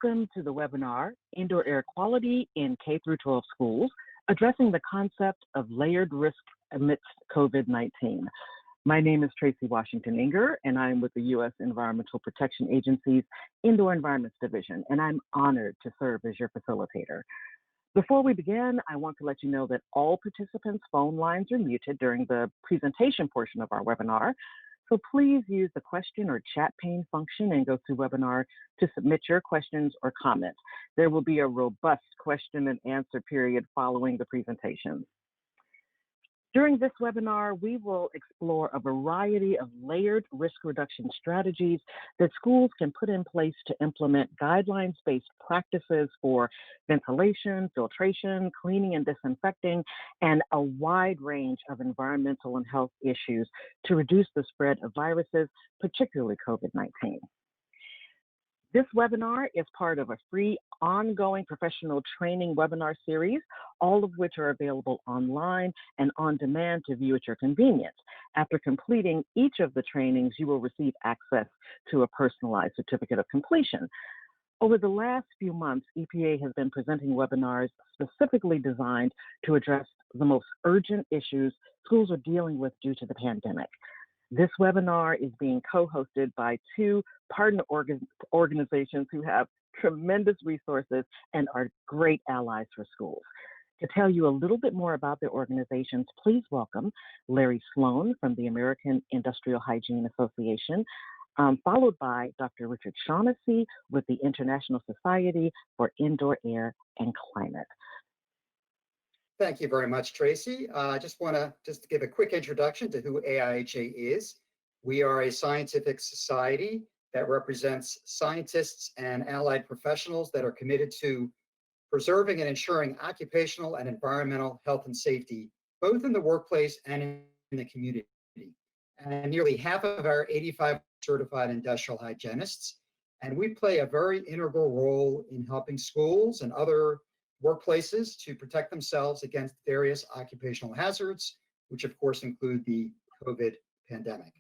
Welcome to the webinar, Indoor Air Quality in K-12 Schools, addressing the concept of layered risk amidst COVID-19. My name is Tracy Washington Inger, and I am with the U.S. Environmental Protection Agency's Indoor Environments Division, and I'm honored to serve as your facilitator. Before we begin, I want to let you know that all participants' phone lines are muted during the presentation portion of our webinar. So please use the question or chat pane function in GoToWebinar to submit your questions or comments. There will be a robust question and answer period following the presentations. During this webinar, we will explore a variety of layered risk reduction strategies that schools can put in place to implement guidelines-based practices for ventilation, filtration, cleaning and disinfecting, and a wide range of environmental and health issues to reduce the spread of viruses, particularly COVID-19. This webinar is part of a free ongoing professional training webinar series, all of which are available online and on demand to view at your convenience. After completing each of the trainings, you will receive access to a personalized certificate of completion. Over the last few months, EPA has been presenting webinars specifically designed to address the most urgent issues schools are dealing with due to the pandemic. This webinar is being co-hosted by two partner organizations who have tremendous resources and are great allies for schools. To tell you a little bit more about their organizations, please welcome Larry Sloan from the American Industrial Hygiene Association, followed by Dr. Richard Shaughnessy with the International Society for Indoor Air and Climate. Thank you very much, Tracy. I just want to give a quick introduction to who AIHA is. We are a scientific society that represents scientists and allied professionals that are committed to preserving and ensuring occupational and environmental health and safety, both in the workplace and in the community. And nearly half of our 85 certified industrial hygienists, and we play a very integral role in helping schools and other workplaces to protect themselves against various occupational hazards, which of course include the COVID pandemic.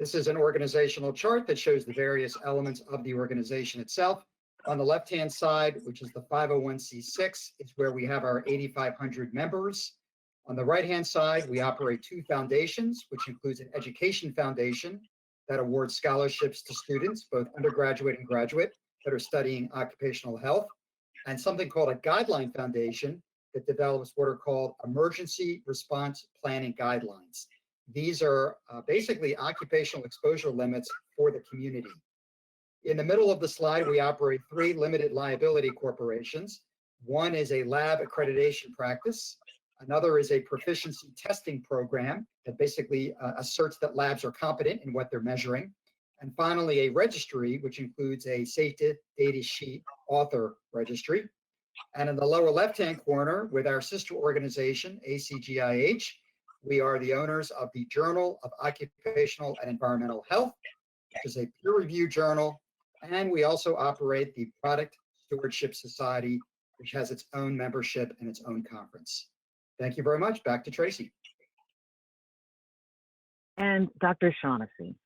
This is an organizational chart that shows the various elements of the organization itself. On the left-hand side, which is the 501c6, is where we have our 8,500 members. On the right-hand side, we operate two foundations, which includes an education foundation that awards scholarships to students, both undergraduate and graduate, that are studying occupational health, and something called a guideline foundation that develops what are called emergency response planning guidelines. These are basically occupational exposure limits for the community. In the middle of the slide, we operate three limited liability corporations. One is a lab accreditation practice. Another is a proficiency testing program that basically asserts that labs are competent in what they're measuring. And finally, a registry, which includes a safety data sheet author registry. And in the lower left-hand corner, with our sister organization, ACGIH, we are the owners of the Journal of Occupational and Environmental Health, which is a peer-reviewed journal. And we also operate the Product Stewardship Society, which has its own membership and its own conference. Thank you very much. Back to Tracy. And Dr. Shaughnessy.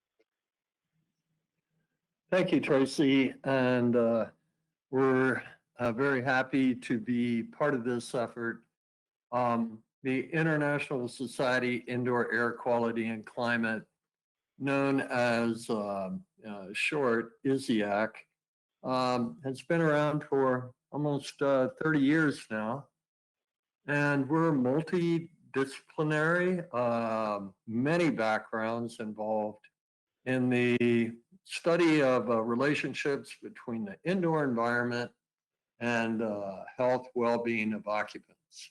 Thank you, Tracy, and we're very happy to be part of this effort. The International Society Indoor Air Quality and Climate, known as short ISIAQ, has been around for almost 30 years now, and we're multidisciplinary, many backgrounds involved in the study of relationships between the indoor environment and health, well-being of occupants.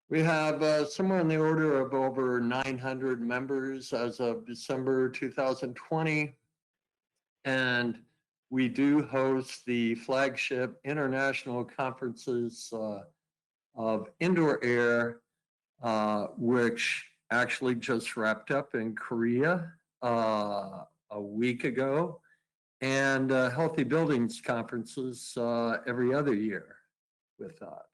We have somewhere in the order of over 900 members as of December 2020, and we do host the flagship international conferences of indoor air, which actually just wrapped up in Korea a week ago, and healthy buildings conferences every other year with that.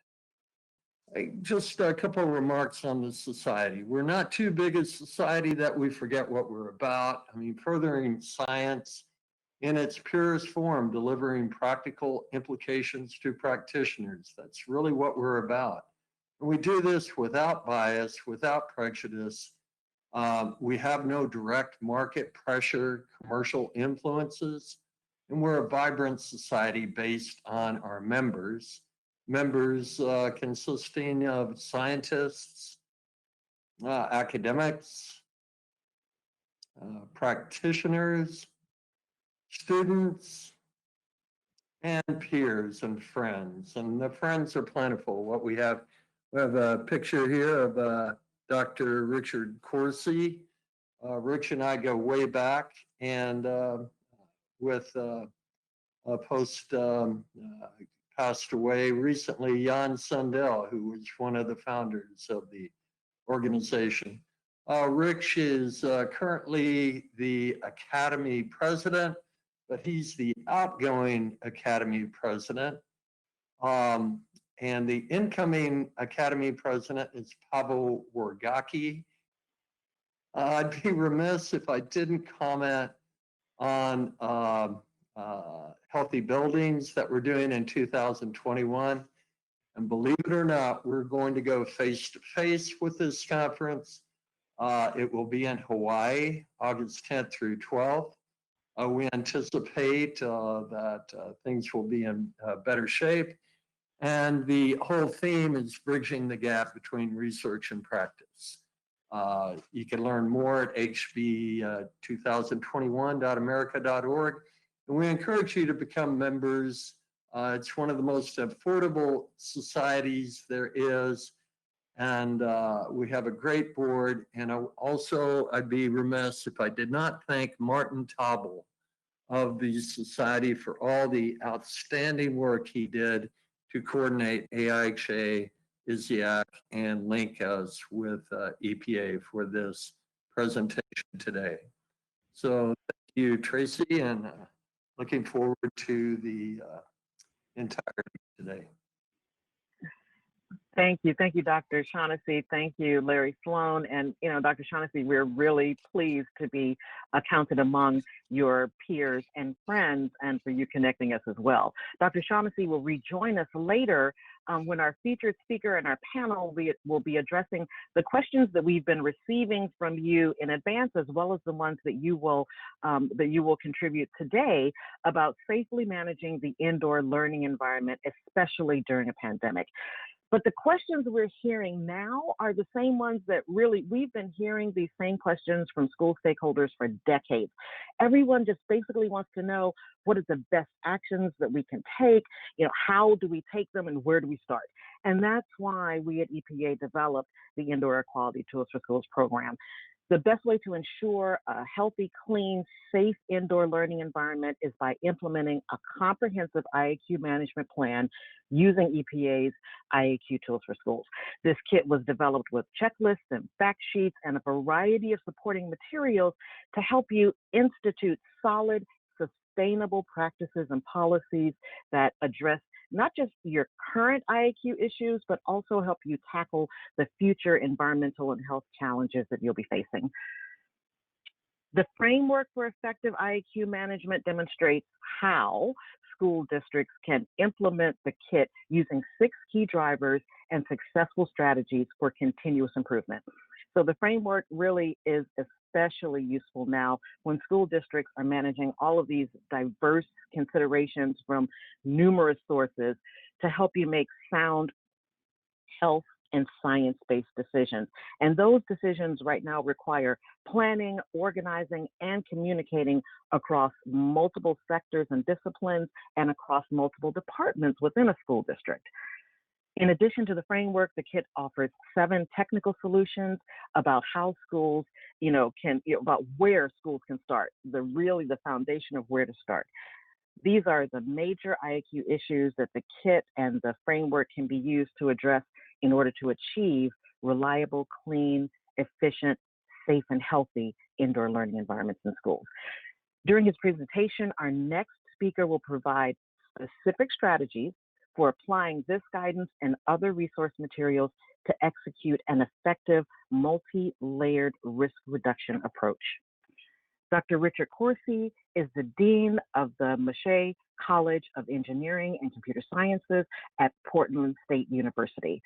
Just a couple of remarks on the society. We're not too big a society that we forget what we're about. I mean, furthering science in its purest form, delivering practical implications to practitioners. That's really what we're about. And we do this without bias, without prejudice. We have no direct market pressure, commercial influences, and we're a vibrant society based on our members. Members consisting of scientists, academics, practitioners, students, and peers and friends. And the friends are plentiful. We have a picture here of Dr. Richard Corsi. Rich and I go way back, and with a post passed away recently, Jan Sundell, who was one of the founders of the organization. Rich is currently the Academy president, but he's the outgoing Academy president. And the incoming Academy president is Pavel Wargacki. I'd be remiss if I didn't comment on healthy buildings that we're doing in 2021. And believe it or not, we're going to go face to face with this conference. It will be in Hawaii, August 10th through 12th. We anticipate that things will be in better shape. And the whole theme is bridging the gap between research and practice. You can learn more at hb2021.america.org. And we encourage you to become members. It's one of the most affordable societies there is. And we have a great board. And also, I'd be remiss if I did not thank Martin Tauble of the Society for all the outstanding work he did to coordinate AIHA, ISIAQ, and link us with EPA for this presentation today. So thank you, Tracy, and looking forward to the entirety today. Thank you, Dr. Shaughnessy. Thank you, Larry Sloan. And, Dr. Shaughnessy, we're really pleased to be counted among your peers and friends and for you connecting us as well. Dr. Shaughnessy will rejoin us later when our featured speaker and our panel will be addressing the questions that we've been receiving from you in advance, as well as the ones that you will contribute today about safely managing the indoor learning environment, especially during a pandemic. But the questions we're hearing now are the same ones that we've been hearing these same questions from school stakeholders for decades. Everyone just basically wants to know, what are the best actions that we can take? How do we take them and where do we start? And that's why we at EPA developed the Indoor Air Quality Tools for Schools program. The best way to ensure a healthy, clean, safe indoor learning environment is by implementing a comprehensive IAQ management plan using EPA's IAQ Tools for Schools. This kit was developed with checklists and fact sheets and a variety of supporting materials to help you institute solid, sustainable practices and policies that address not just your current IAQ issues, but also help you tackle the future environmental and health challenges that you'll be facing. The framework for effective IAQ management demonstrates how school districts can implement the kit using 6 key drivers and successful strategies for continuous improvement. So the framework really is especially useful now when school districts are managing all of these diverse considerations from numerous sources to help you make sound health and science-based decisions. And those decisions right now require planning, organizing, and communicating across multiple sectors and disciplines and across multiple departments within a school district. In addition to the framework, the kit offers 7 technical solutions about how schools, about where schools can start, the foundation of where to start. These are the major IAQ issues that the kit and the framework can be used to address in order to achieve reliable, clean, efficient, safe, and healthy indoor learning environments in schools. During his presentation, our next speaker will provide specific strategies for applying this guidance and other resource materials to execute an effective multi-layered risk reduction approach. Dr. Richard Corsi is the Dean of the Mache College of Engineering and Computer Sciences at Portland State University.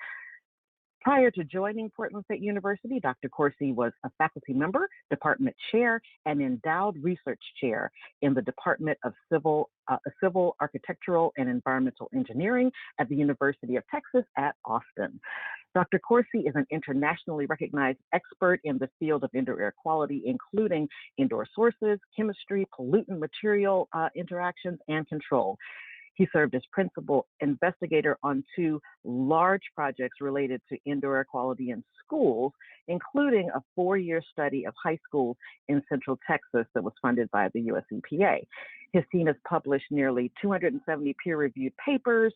Prior to joining Portland State University, Dr. Corsi was a faculty member, department chair, and endowed research chair in the Department of Civil Architectural and Environmental Engineering at the University of Texas at Austin. Dr. Corsi is an internationally recognized expert in the field of indoor air quality, including indoor sources, chemistry, pollutant material interactions, and control. He served as principal investigator on 2 large projects related to indoor air quality in schools, including a 4-year study of high schools in Central Texas that was funded by the US EPA. His team has published nearly 270 peer-reviewed papers,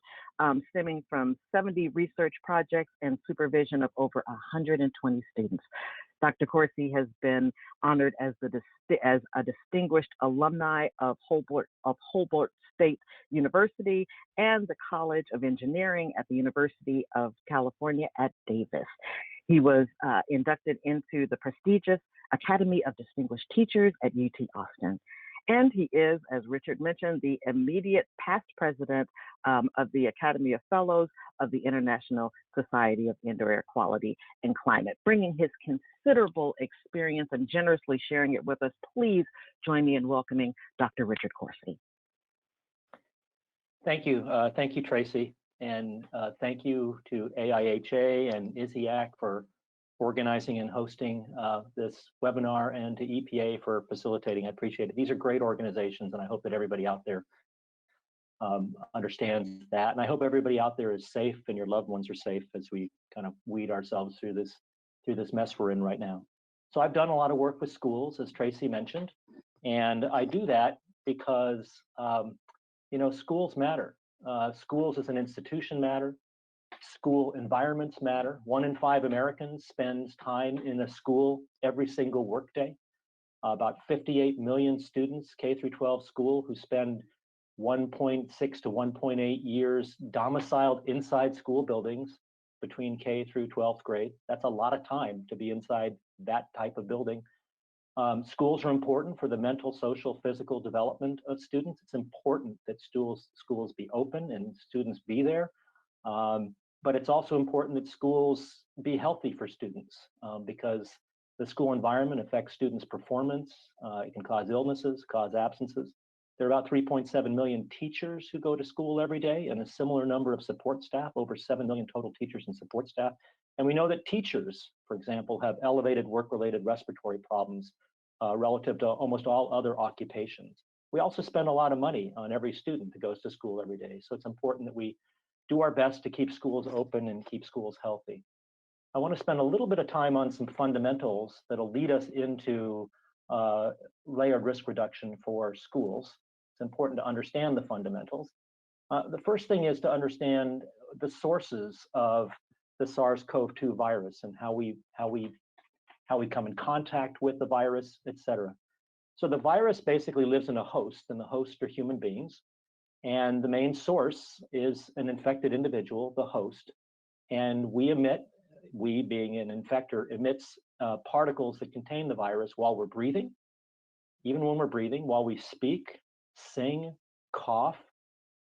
stemming from 70 research projects and supervision of over 120 students. Dr. Corsi has been honored as a distinguished alumni of Humboldt State University and the College of Engineering at the University of California at Davis. He was inducted into the prestigious Academy of Distinguished Teachers at UT Austin. And he is, as Richard mentioned, the immediate past president of the Academy of Fellows of the International Society of Indoor Air Quality and Climate, bringing his considerable experience and generously sharing it with us. Please join me in welcoming Dr. Richard Corsi. Thank you. Thank you, Tracy. And thank you to AIHA and ISIAQ for organizing and hosting this webinar, and to EPA for facilitating. I appreciate it. These are great organizations, and I hope that everybody out there understands that. And I hope everybody out there is safe and your loved ones are safe as we kind of weed ourselves through this mess we're in right now. So I've done a lot of work with schools, as Tracy mentioned, and I do that because schools matter. Schools as an institution matter. School environments matter. 1 in 5 Americans spends time in a school every single workday. About 58 million students, K-12 school, who spend 1.6 to 1.8 years domiciled inside school buildings between K through 12th grade. That's a lot of time to be inside that type of building. Schools are important for the mental, social, physical development of students. It's important that schools be open and students be there. But it's also important that schools be healthy for students because the school environment affects students' performance. It can cause illnesses, cause absences. There are about 3.7 million teachers who go to school every day, and a similar number of support staff, over 7 million total teachers and support staff. And we know that teachers, for example, have elevated work-related respiratory problems relative to almost all other occupations. We also spend a lot of money on every student that goes to school every day. So it's important that we do our best to keep schools open and keep schools healthy. I want to spend a little bit of time on some fundamentals that'll lead us into layered risk reduction for schools. It's important to understand the fundamentals. The first thing is to understand the sources of the SARS-CoV-2 virus and how we come in contact with the virus, et cetera. So the virus basically lives in a host, and the hosts are human beings. And the main source is an infected individual, the host. And we being an infector, emits particles that contain the virus while we're breathing, even when we're breathing, while we speak, sing, cough,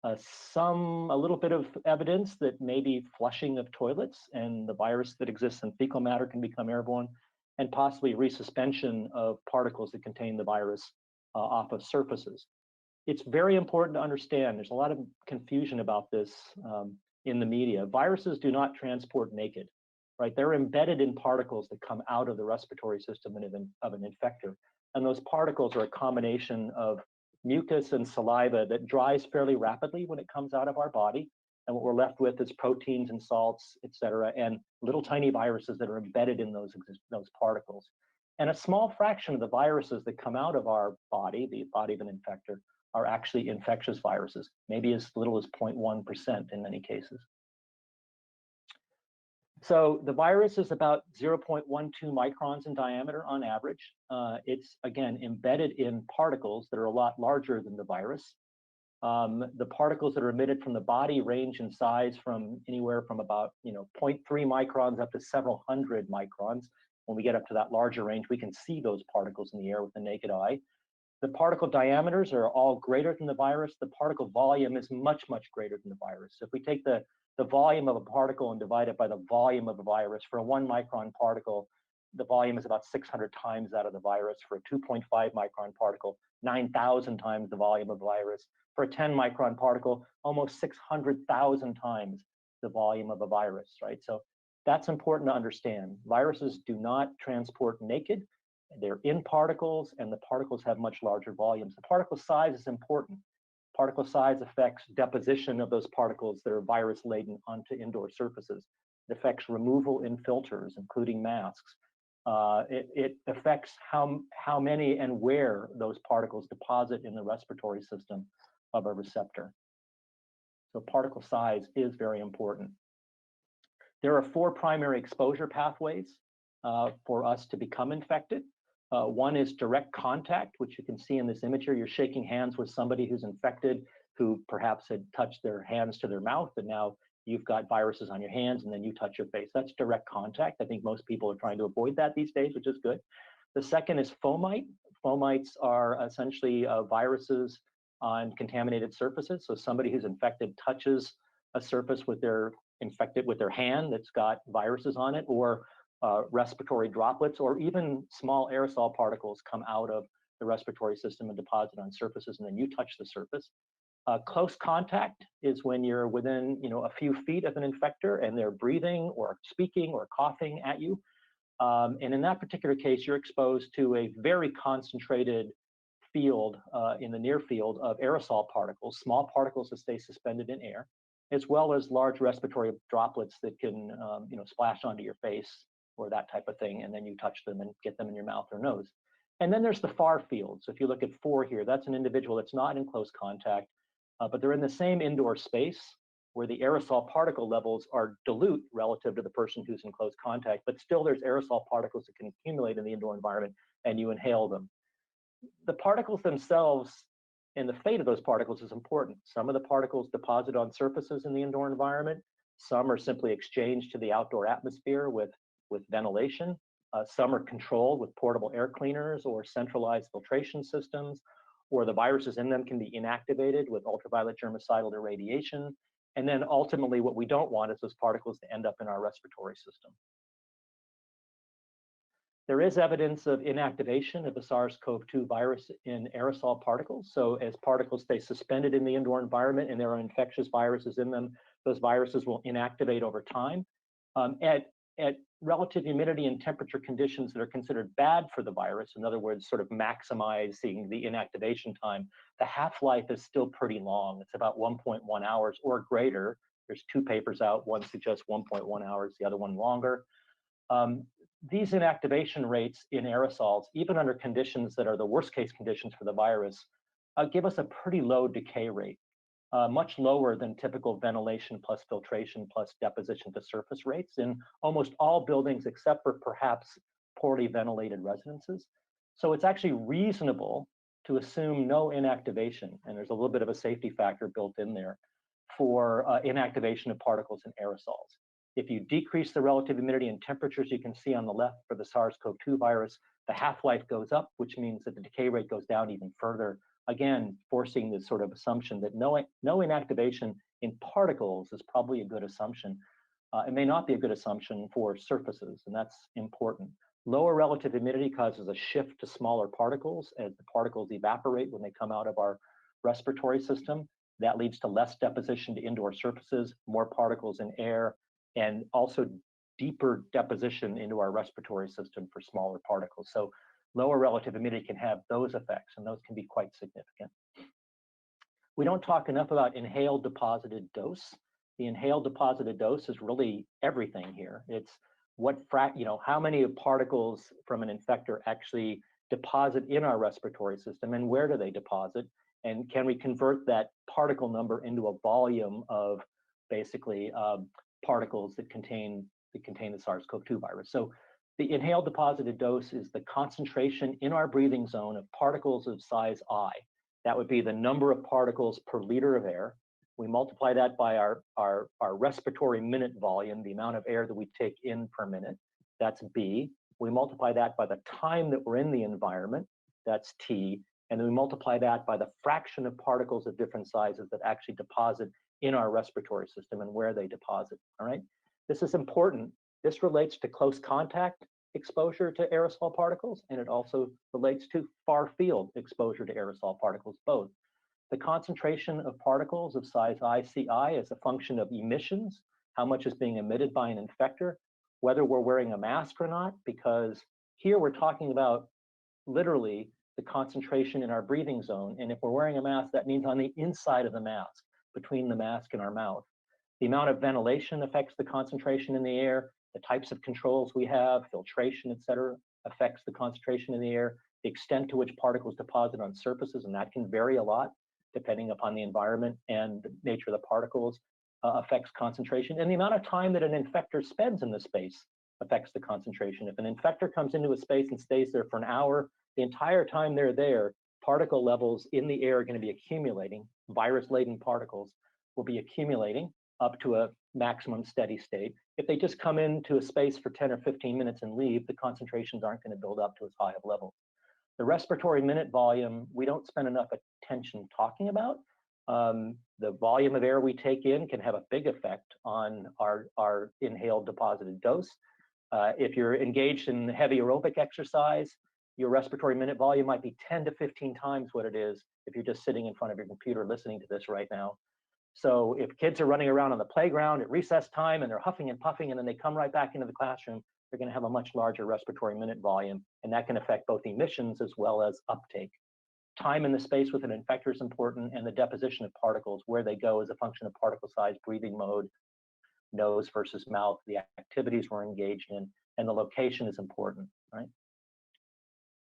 a little bit of evidence that maybe flushing of toilets and the virus that exists in fecal matter can become airborne, and possibly resuspension of particles that contain the virus off of surfaces. It's very important to understand, there's a lot of confusion about this in the media. Viruses do not transport naked, right? They're embedded in particles that come out of the respiratory system of an infector. And those particles are a combination of mucus and saliva that dries fairly rapidly when it comes out of our body. And what we're left with is proteins and salts, et cetera, and little tiny viruses that are embedded in those particles. And a small fraction of the viruses that come out of our body, the body of an infector, are actually infectious viruses, maybe as little as 0.1% in many cases. So the virus is about 0.12 microns in diameter on average. It's, again, embedded in particles that are a lot larger than the virus. The particles that are emitted from the body range in size from anywhere from about 0.3 microns up to several hundred microns. When we get up to that larger range, we can see those particles in the air with the naked eye. The particle diameters are all greater than the virus. The particle volume is much, much greater than the virus. So if we take the volume of a particle and divide it by the volume of a virus, for a 1 micron particle, the volume is about 600 times that of the virus. For a 2.5 micron particle, 9,000 times the volume of the virus. For a 10 micron particle, almost 600,000 times the volume of a virus, right? So that's important to understand. Viruses do not transport naked. They're in particles, and the particles have much larger volumes. The particle size is important. Particle size affects deposition of those particles that are virus laden onto indoor surfaces. It affects removal in filters, including masks. It affects how many and where those particles deposit in the respiratory system of a receptor. So particle size is very important. There are 4 primary exposure pathways for us to become infected. One is direct contact, which you can see in this image here. You're shaking hands with somebody who's infected, who perhaps had touched their hands to their mouth, and now you've got viruses on your hands, and then you touch your face. That's direct contact. I think most people are trying to avoid that these days, which is good. The second is fomite. Fomites are essentially viruses on contaminated surfaces. So somebody who's infected touches a surface with their hand that's got viruses on it, or respiratory droplets, or even small aerosol particles come out of the respiratory system and deposit on surfaces, and then you touch the surface. Close contact is when you're within, a few feet of an infector and they're breathing or speaking or coughing at you. And in that particular case, you're exposed to a very concentrated field in the near field of aerosol particles, small particles that stay suspended in air, as well as large respiratory droplets that can, splash onto your face or that type of thing, and then you touch them and get them in your mouth or nose. And then there's the far field. So if you look at 4 here, that's an individual that's not in close contact, but they're in the same indoor space where the aerosol particle levels are dilute relative to the person who's in close contact, but still there's aerosol particles that can accumulate in the indoor environment, and you inhale them. The particles themselves and the fate of those particles is important. Some of the particles deposit on surfaces in the indoor environment. Some are simply exchanged to the outdoor atmosphere with ventilation. Some are controlled with portable air cleaners or centralized filtration systems, or the viruses in them can be inactivated with ultraviolet germicidal irradiation. And then ultimately, what we don't want is those particles to end up in our respiratory system. There is evidence of inactivation of the SARS-CoV-2 virus in aerosol particles. So as particles stay suspended in the indoor environment and there are infectious viruses in them, those viruses will inactivate over time. At relative humidity and temperature conditions that are considered bad for the virus, in other words, sort of maximizing the inactivation time, the half-life is still pretty long. It's about 1.1 hours or greater. There's 2 papers out. One suggests 1.1 hours, the other one longer. These inactivation rates in aerosols, even under conditions that are the worst case conditions for the virus, give us a pretty low decay rate, much lower than typical ventilation plus filtration plus deposition to surface rates in almost all buildings except for perhaps poorly ventilated residences. So it's actually reasonable to assume no inactivation, and there's a little bit of a safety factor built in there for inactivation of particles in aerosols. If you decrease the relative humidity and temperatures, you can see on the left for the SARS-CoV-2 virus, the half-life goes up, which means that the decay rate goes down even further, again, forcing this sort of assumption that no inactivation in particles is probably a good assumption. It may not be a good assumption for surfaces, and that's important. Lower relative humidity causes a shift to smaller particles as the particles evaporate when they come out of our respiratory system. That leads to less deposition to indoor surfaces, more particles in air, and also deeper deposition into our respiratory system for smaller particles. So lower relative humidity can have those effects, and those can be quite significant. We don't talk enough about inhaled deposited dose. The inhaled deposited dose is really everything here. It's how many particles from an infector actually deposit in our respiratory system, and where do they deposit? And can we convert that particle number into a volume of basically particles that contain the SARS-CoV-2 virus? So the inhaled deposited dose is the concentration in our breathing zone of particles of size I. That would be the number of particles per liter of air. We multiply that by our respiratory minute volume, the amount of air that we take in per minute. That's B. We multiply that by the time that we're in the environment, that's T, and then we multiply that by the fraction of particles of different sizes that actually deposit in our respiratory system and where they deposit, all right? This is important. This relates to close contact exposure to aerosol particles, and it also relates to far field exposure to aerosol particles, both. The concentration of particles of size ICI is a function of emissions, how much is being emitted by an infector, whether we're wearing a mask or not, because here we're talking about literally the concentration in our breathing zone. And if we're wearing a mask, that means on the inside of the mask, between the mask and our mouth. The amount of ventilation affects the concentration in the air. The types of controls we have, filtration, et cetera, affects the concentration in the air. The extent to which particles deposit on surfaces, and that can vary a lot depending upon the environment and the nature of the particles, affects concentration. And the amount of time that an infector spends in the space affects the concentration. If an infector comes into a space and stays there for an hour, the entire time they're there, particle levels in the air are going to be accumulating. Virus-laden particles will be accumulating up to a maximum steady state. If they just come into a space for 10 or 15 minutes and leave, the concentrations aren't going to build up to as high of levels. The respiratory minute volume, we don't spend enough attention talking about. The volume of air we take in can have a big effect on our inhaled deposited dose. If you're engaged in heavy aerobic exercise, your respiratory minute volume might be 10 to 15 times what it is if you're just sitting in front of your computer listening to this right now. So if kids are running around on the playground at recess time and they're huffing and puffing and then they come right back into the classroom, they're going to have a much larger respiratory minute volume, and that can affect both emissions as well as uptake. Time in the space with an infector is important, and the deposition of particles, where they go, is a function of particle size, breathing mode, nose versus mouth, the activities we're engaged in, and the location is important, right?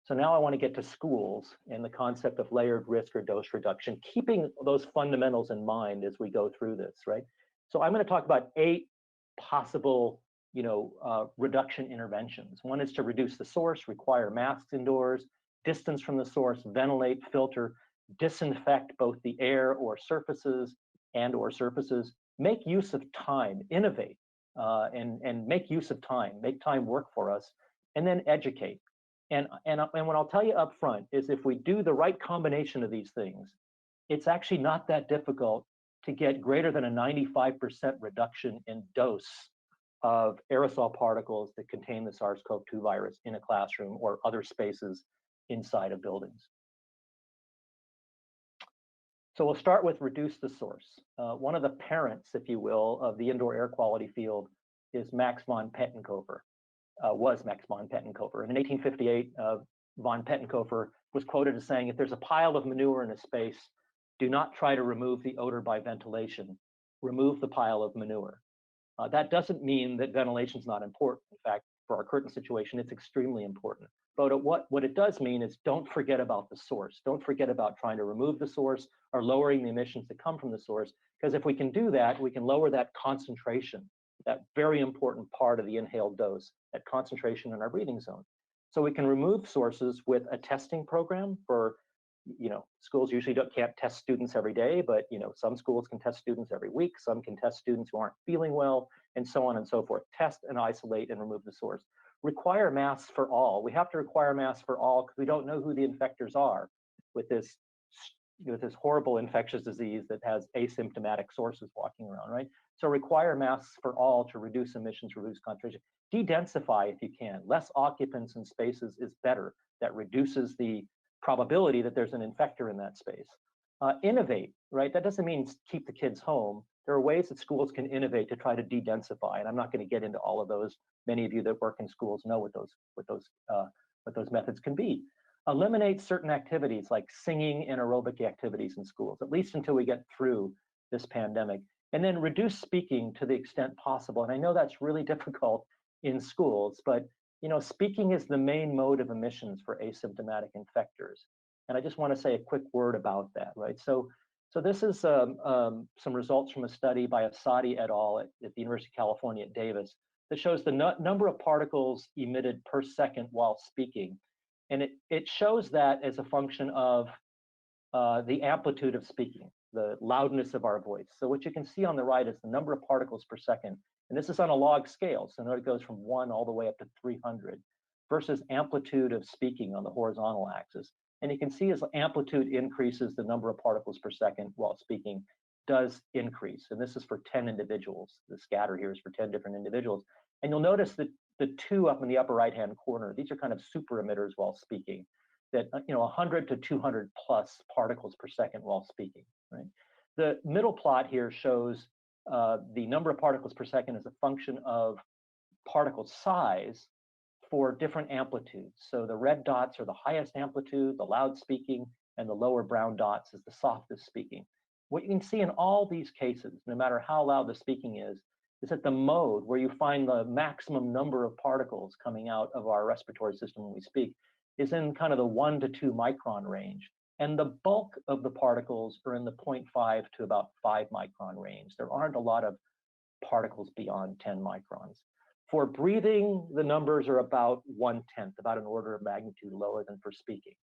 So now I want to get to schools and the concept of layered risk or dose reduction, keeping those fundamentals in mind as we go through this, right? So I'm going to talk about 8 possible, reduction interventions. One is to reduce the source, require masks indoors, distance from the source, ventilate, filter, disinfect both the air or surfaces, make use of time, innovate, and make use of time, make time work for us, and then educate. And what I'll tell you up front is if we do the right combination of these things, it's actually not that difficult to get greater than a 95% reduction in dose of aerosol particles that contain the SARS-CoV-2 virus in a classroom or other spaces inside of buildings. So we'll start with reduce the source. One of the parents, if you will, of the indoor air quality field is Max von Pettenkofer. Was Max von Pettenkofer. And in 1858, von Pettenkofer was quoted as saying, if there's a pile of manure in a space, do not try to remove the odor by ventilation. Remove the pile of manure. That doesn't mean that ventilation is not important. In fact, for our current situation, it's extremely important. But what it does mean is don't forget about the source. Don't forget about trying to remove the source or lowering the emissions that come from the source. Because if we can do that, we can lower that concentration, that very important part of the inhaled dose, that concentration in our breathing zone. So we can remove sources with a testing program for, schools usually can't test students every day, but some schools can test students every week, some can test students who aren't feeling well, and so on and so forth. Test and isolate and remove the source. Require masks for all. We have to require masks for all because we don't know who the infectors are with this horrible infectious disease that has asymptomatic sources walking around, right? So require masks for all to reduce emissions, reduce concentration. De-densify if you can. Less occupants in spaces is better. That reduces the probability that there's an infector in that space. Innovate, right? That doesn't mean keep the kids home. There are ways that schools can innovate to try to de-densify, and I'm not going to get into all of those. Many of you that work in schools know what those methods can be. Eliminate certain activities like singing and aerobic activities in schools, at least until we get through this pandemic. And then reduce speaking to the extent possible. And I know that's really difficult in schools, but speaking is the main mode of emissions for asymptomatic infectors. And I just want to say a quick word about that, right? So this is some results from a study by Asadi et al. At the University of California at Davis that shows the number of particles emitted per second while speaking. And it shows that as a function of the amplitude of speaking, the loudness of our voice. So what you can see on the right is the number of particles per second. And this is on a log scale. So it goes from 1 all the way up to 300. versus amplitude of speaking on the horizontal axis. And you can see as amplitude increases, the number of particles per second while speaking does increase. And this is for 10 individuals. The scatter here is for 10 different individuals. And you'll notice that the two up in the upper right-hand corner, these are kind of super emitters while speaking, that 100 to 200 plus particles per second while speaking, right? The middle plot here shows the number of particles per second as a function of particle size for different amplitudes. So the red dots are the highest amplitude, the loud speaking, and the lower brown dots is the softest speaking. What you can see in all these cases, no matter how loud the speaking is that the mode where you find the maximum number of particles coming out of our respiratory system when we speak is in kind of the 1 to 2 micron range. And the bulk of the particles are in the 0.5 to about 5 micron range. There aren't a lot of particles beyond 10 microns. For breathing, the numbers are about 1/10, about an order of magnitude lower than for speaking.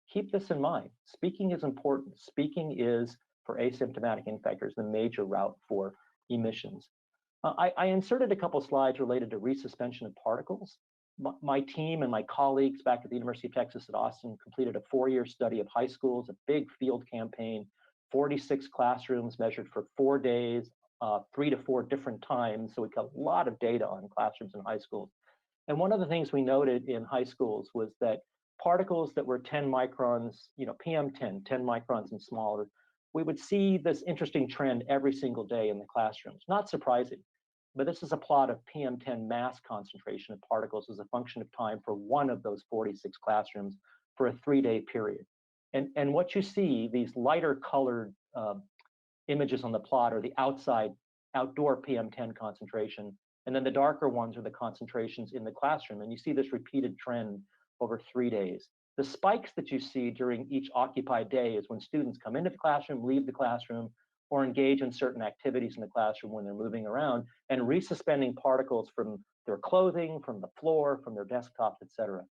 Keep this in mind. Speaking is important. Speaking is, for asymptomatic infectors, the major route for emissions. I inserted a couple slides related to resuspension of particles. My team and my colleagues back at the University of Texas at Austin completed a 4-year study of high schools, a big field campaign, 46 classrooms measured for 4 days, 3 to 4 different times. So we got a lot of data on classrooms in high schools. And one of the things we noted in high schools was that particles that were 10 microns, PM10, 10 microns and smaller, we would see this interesting trend every single day in the classrooms. Not surprising, but this is a plot of PM10 mass concentration of particles as a function of time for one of those 46 classrooms for a 3-day period. And what you see, these lighter colored images on the plot are the outdoor PM10 concentration, and then the darker ones are the concentrations in the classroom. And you see this repeated trend over 3 days. The spikes that you see during each occupied day is when students come into the classroom, leave the classroom, or engage in certain activities in the classroom when they're moving around and resuspending particles from their clothing, from the floor, from their desktops, et cetera.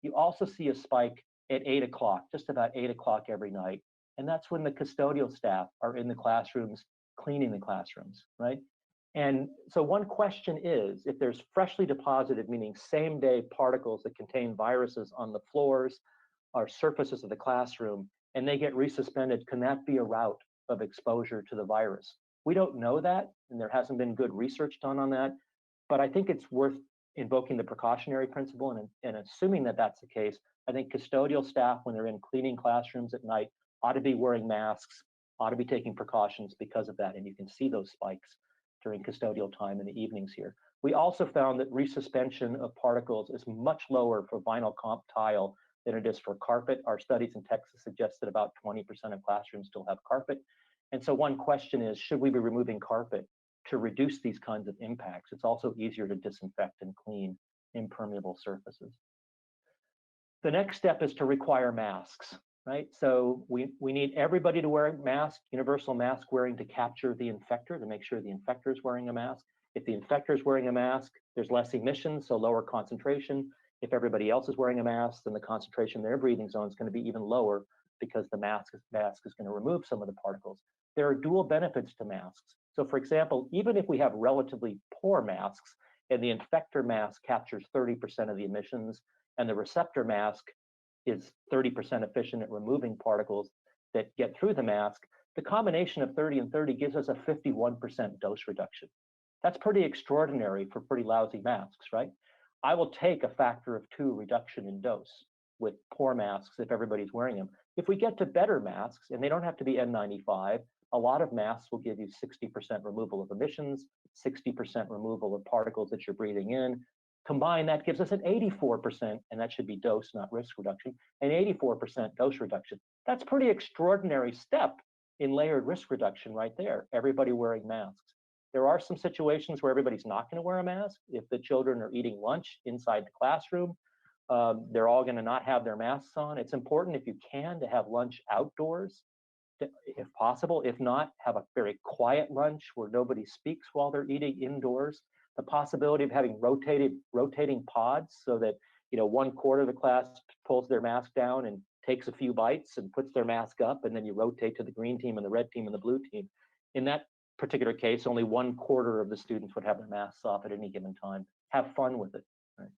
You also see a spike at 8 o'clock, just about 8 o'clock every night. And that's when the custodial staff are in the classrooms, cleaning the classrooms, right? And so one question is, if there's freshly deposited, meaning same day particles that contain viruses on the floors or surfaces of the classroom, and they get resuspended, can that be a route of exposure to the virus? We don't know that, and there hasn't been good research done on that, but I think it's worth invoking the precautionary principle, and assuming that that's the case, I think custodial staff, when they're in cleaning classrooms at night, ought to be wearing masks, ought to be taking precautions because of that, and you can see those spikes during custodial time in the evenings here. We also found that resuspension of particles is much lower for vinyl comp tile than it is for carpet. Our studies in Texas suggest that about 20% of classrooms still have carpet. And so one question is, should we be removing carpet to reduce these kinds of impacts? It's also easier to disinfect and clean impermeable surfaces. The next step is to require masks, right? So we need everybody to wear a mask, universal mask wearing to capture the infector, to make sure the infector is wearing a mask. If the infector is wearing a mask, there's less emissions, so lower concentration. If everybody else is wearing a mask, then the concentration in their breathing zone is going to be even lower because the mask is going to remove some of the particles. There are dual benefits to masks. So for example, even if we have relatively poor masks and the infector mask captures 30% of the emissions and the receptor mask is 30% efficient at removing particles that get through the mask, the combination of 30 and 30 gives us a 51% dose reduction. That's pretty extraordinary for pretty lousy masks, right? I will take a factor of 2 reduction in dose with poor masks if everybody's wearing them. If we get to better masks, and they don't have to be N95, a lot of masks will give you 60% removal of emissions, 60% removal of particles that you're breathing in. Combined, that gives us an 84%, and that should be dose, not risk reduction, an 84% dose reduction. That's a pretty extraordinary step in layered risk reduction right there, everybody wearing masks. There are some situations where everybody's not going to wear a mask. If the children are eating lunch inside the classroom, they're all going to not have their masks on. It's important, if you can, to have lunch outdoors, if possible. If not, have a very quiet lunch where nobody speaks while they're eating indoors. The possibility of having rotating pods so that 1/4 of the class pulls their mask down and takes a few bites and puts their mask up, and then you rotate to the green team and the red team and the blue team. In that particular case, only 1/4 of the students would have their masks off at any given time. Have fun with it. Right?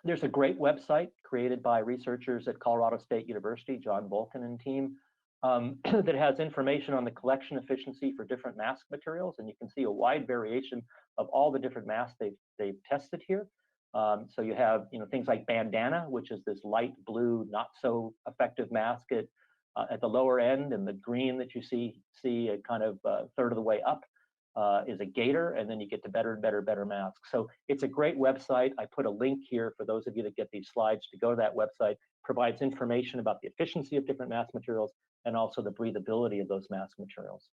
There's a great website created by researchers at Colorado State University, John Volkin and team, that has information on the collection efficiency for different mask materials, and you can see a wide variation of all the different masks they've tested here. So you have things like bandana, which is this light blue, not so effective mask at the lower end, and the green that you see a kind of third of the way up is a gator, and then you get to better and better masks. So it's a great website. I put a link here for those of you that get these slides to go to that website. Provides information about the efficiency of different mask materials and also the breathability of those mask materials.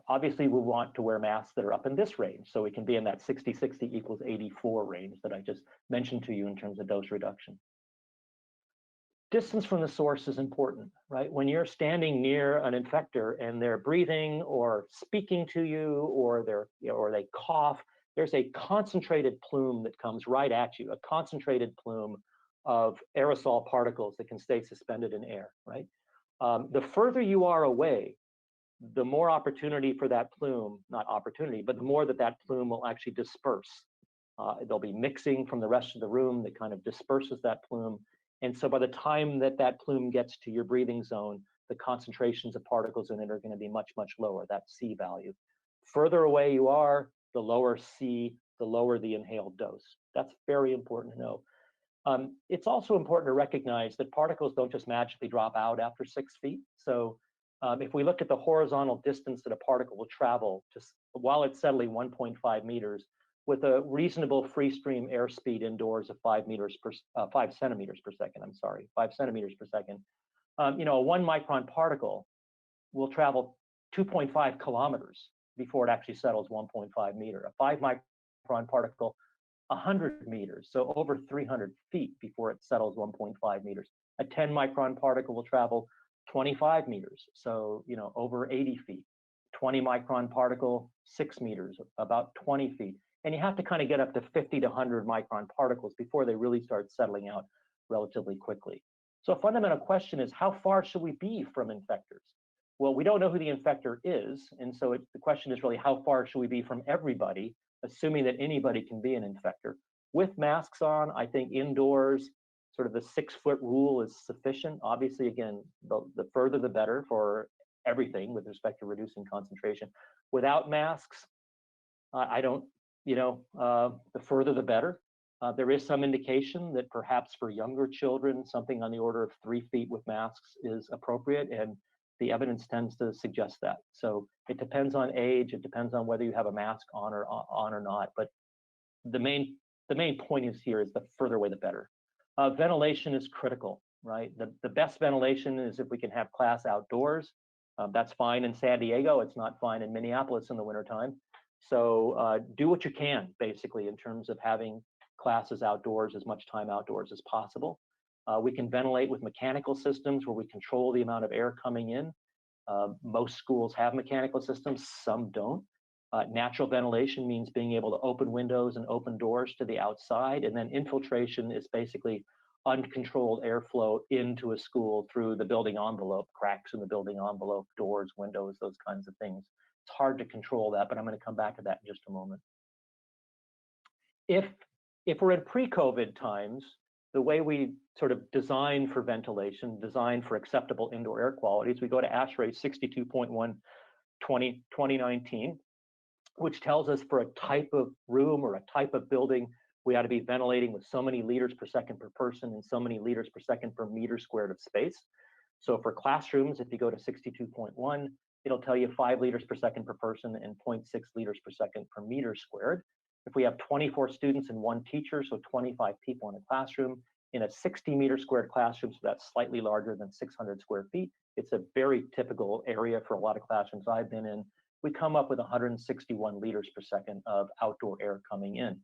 Obviously, we want to wear masks that are up in this range, so we can be in that 60 equals 84 range that I just mentioned to you in terms of dose reduction. Distance from the source is important, right? When you're standing near an infector and they're breathing or speaking to you, or they cough, there's a concentrated plume that comes right at you, a concentrated plume of aerosol particles that can stay suspended in air, right? The further you are away, the more opportunity for that plume, not opportunity, but the more that plume will actually disperse. There'll be mixing from the rest of the room that kind of disperses that plume. And so by the time that plume gets to your breathing zone, the concentrations of particles in it are going to be much, much lower, that C value. Further away you are, the lower C, the lower the inhaled dose. That's very important to know. It's also important to recognize that particles don't just magically drop out after 6 feet. So if we look at the horizontal distance that a particle will travel just while it's settling 1.5 meters, with a reasonable free stream airspeed indoors of 5 centimeters per second, 5 centimeters per second. A 1 micron particle will travel 2.5 kilometers before it actually settles 1.5 meter. A 5 micron particle, 100 meters, so over 300 feet before it settles 1.5 meters. A 10 micron particle will travel 25 meters, so over 80 feet. 20 micron particle, 6 meters, about 20 feet. And you have to kind of get up to 50 to 100 micron particles before they really start settling out relatively quickly. So a fundamental question is, how far should we be from infectors? Well, we don't know who the infector is, and so the question is really, how far should we be from everybody, assuming that anybody can be an infector? With masks on, I think indoors, sort of the 6-foot rule is sufficient. Obviously, again, the further the better for everything with respect to reducing concentration. Without masks, the further the better. There is some indication that perhaps for younger children, something on the order of 3 feet with masks is appropriate, and the evidence tends to suggest that. So it depends on age, it depends on whether you have a mask on or not, but the main point is the further away the better. Ventilation is critical, right? The best ventilation is if we can have class outdoors. That's fine in San Diego, it's not fine in Minneapolis in the wintertime. So do what you can, basically, in terms of having classes outdoors, as much time outdoors as possible. We can ventilate with mechanical systems where we control the amount of air coming in. Most schools have mechanical systems, some don't. Natural ventilation means being able to open windows and open doors to the outside, and then infiltration is basically uncontrolled airflow into a school through the building envelope, cracks in the building envelope, doors, windows, those kinds of things. It's hard to control that, but I'm going to come back to that in just a moment. If we're in pre-COVID times, the way we sort of design for ventilation, design for acceptable indoor air quality, is we go to ASHRAE 62.1 2019, which tells us for a type of room or a type of building, we ought to be ventilating with so many liters per second per person and so many liters per second per meter squared of space. So for classrooms, if you go to 62.1, it'll tell you 5 liters per second per person and 0.6 liters per second per meter squared. If we have 24 students and 1 teacher, so 25 people in a classroom, in a 60 meter squared classroom, so that's slightly larger than 600 square feet, it's a very typical area for a lot of classrooms I've been in. We come up with 161 liters per second of outdoor air coming in.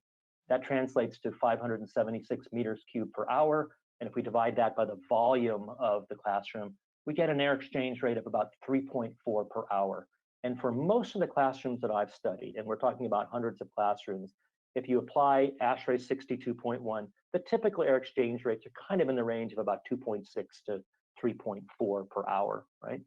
That translates to 576 meters cubed per hour. And if we divide that by the volume of the classroom, we get an air exchange rate of about 3.4 per hour. And for most of the classrooms that I've studied, and we're talking about hundreds of classrooms, if you apply ASHRAE 62.1, the typical air exchange rates are kind of in the range of about 2.6 to 3.4 per hour, right?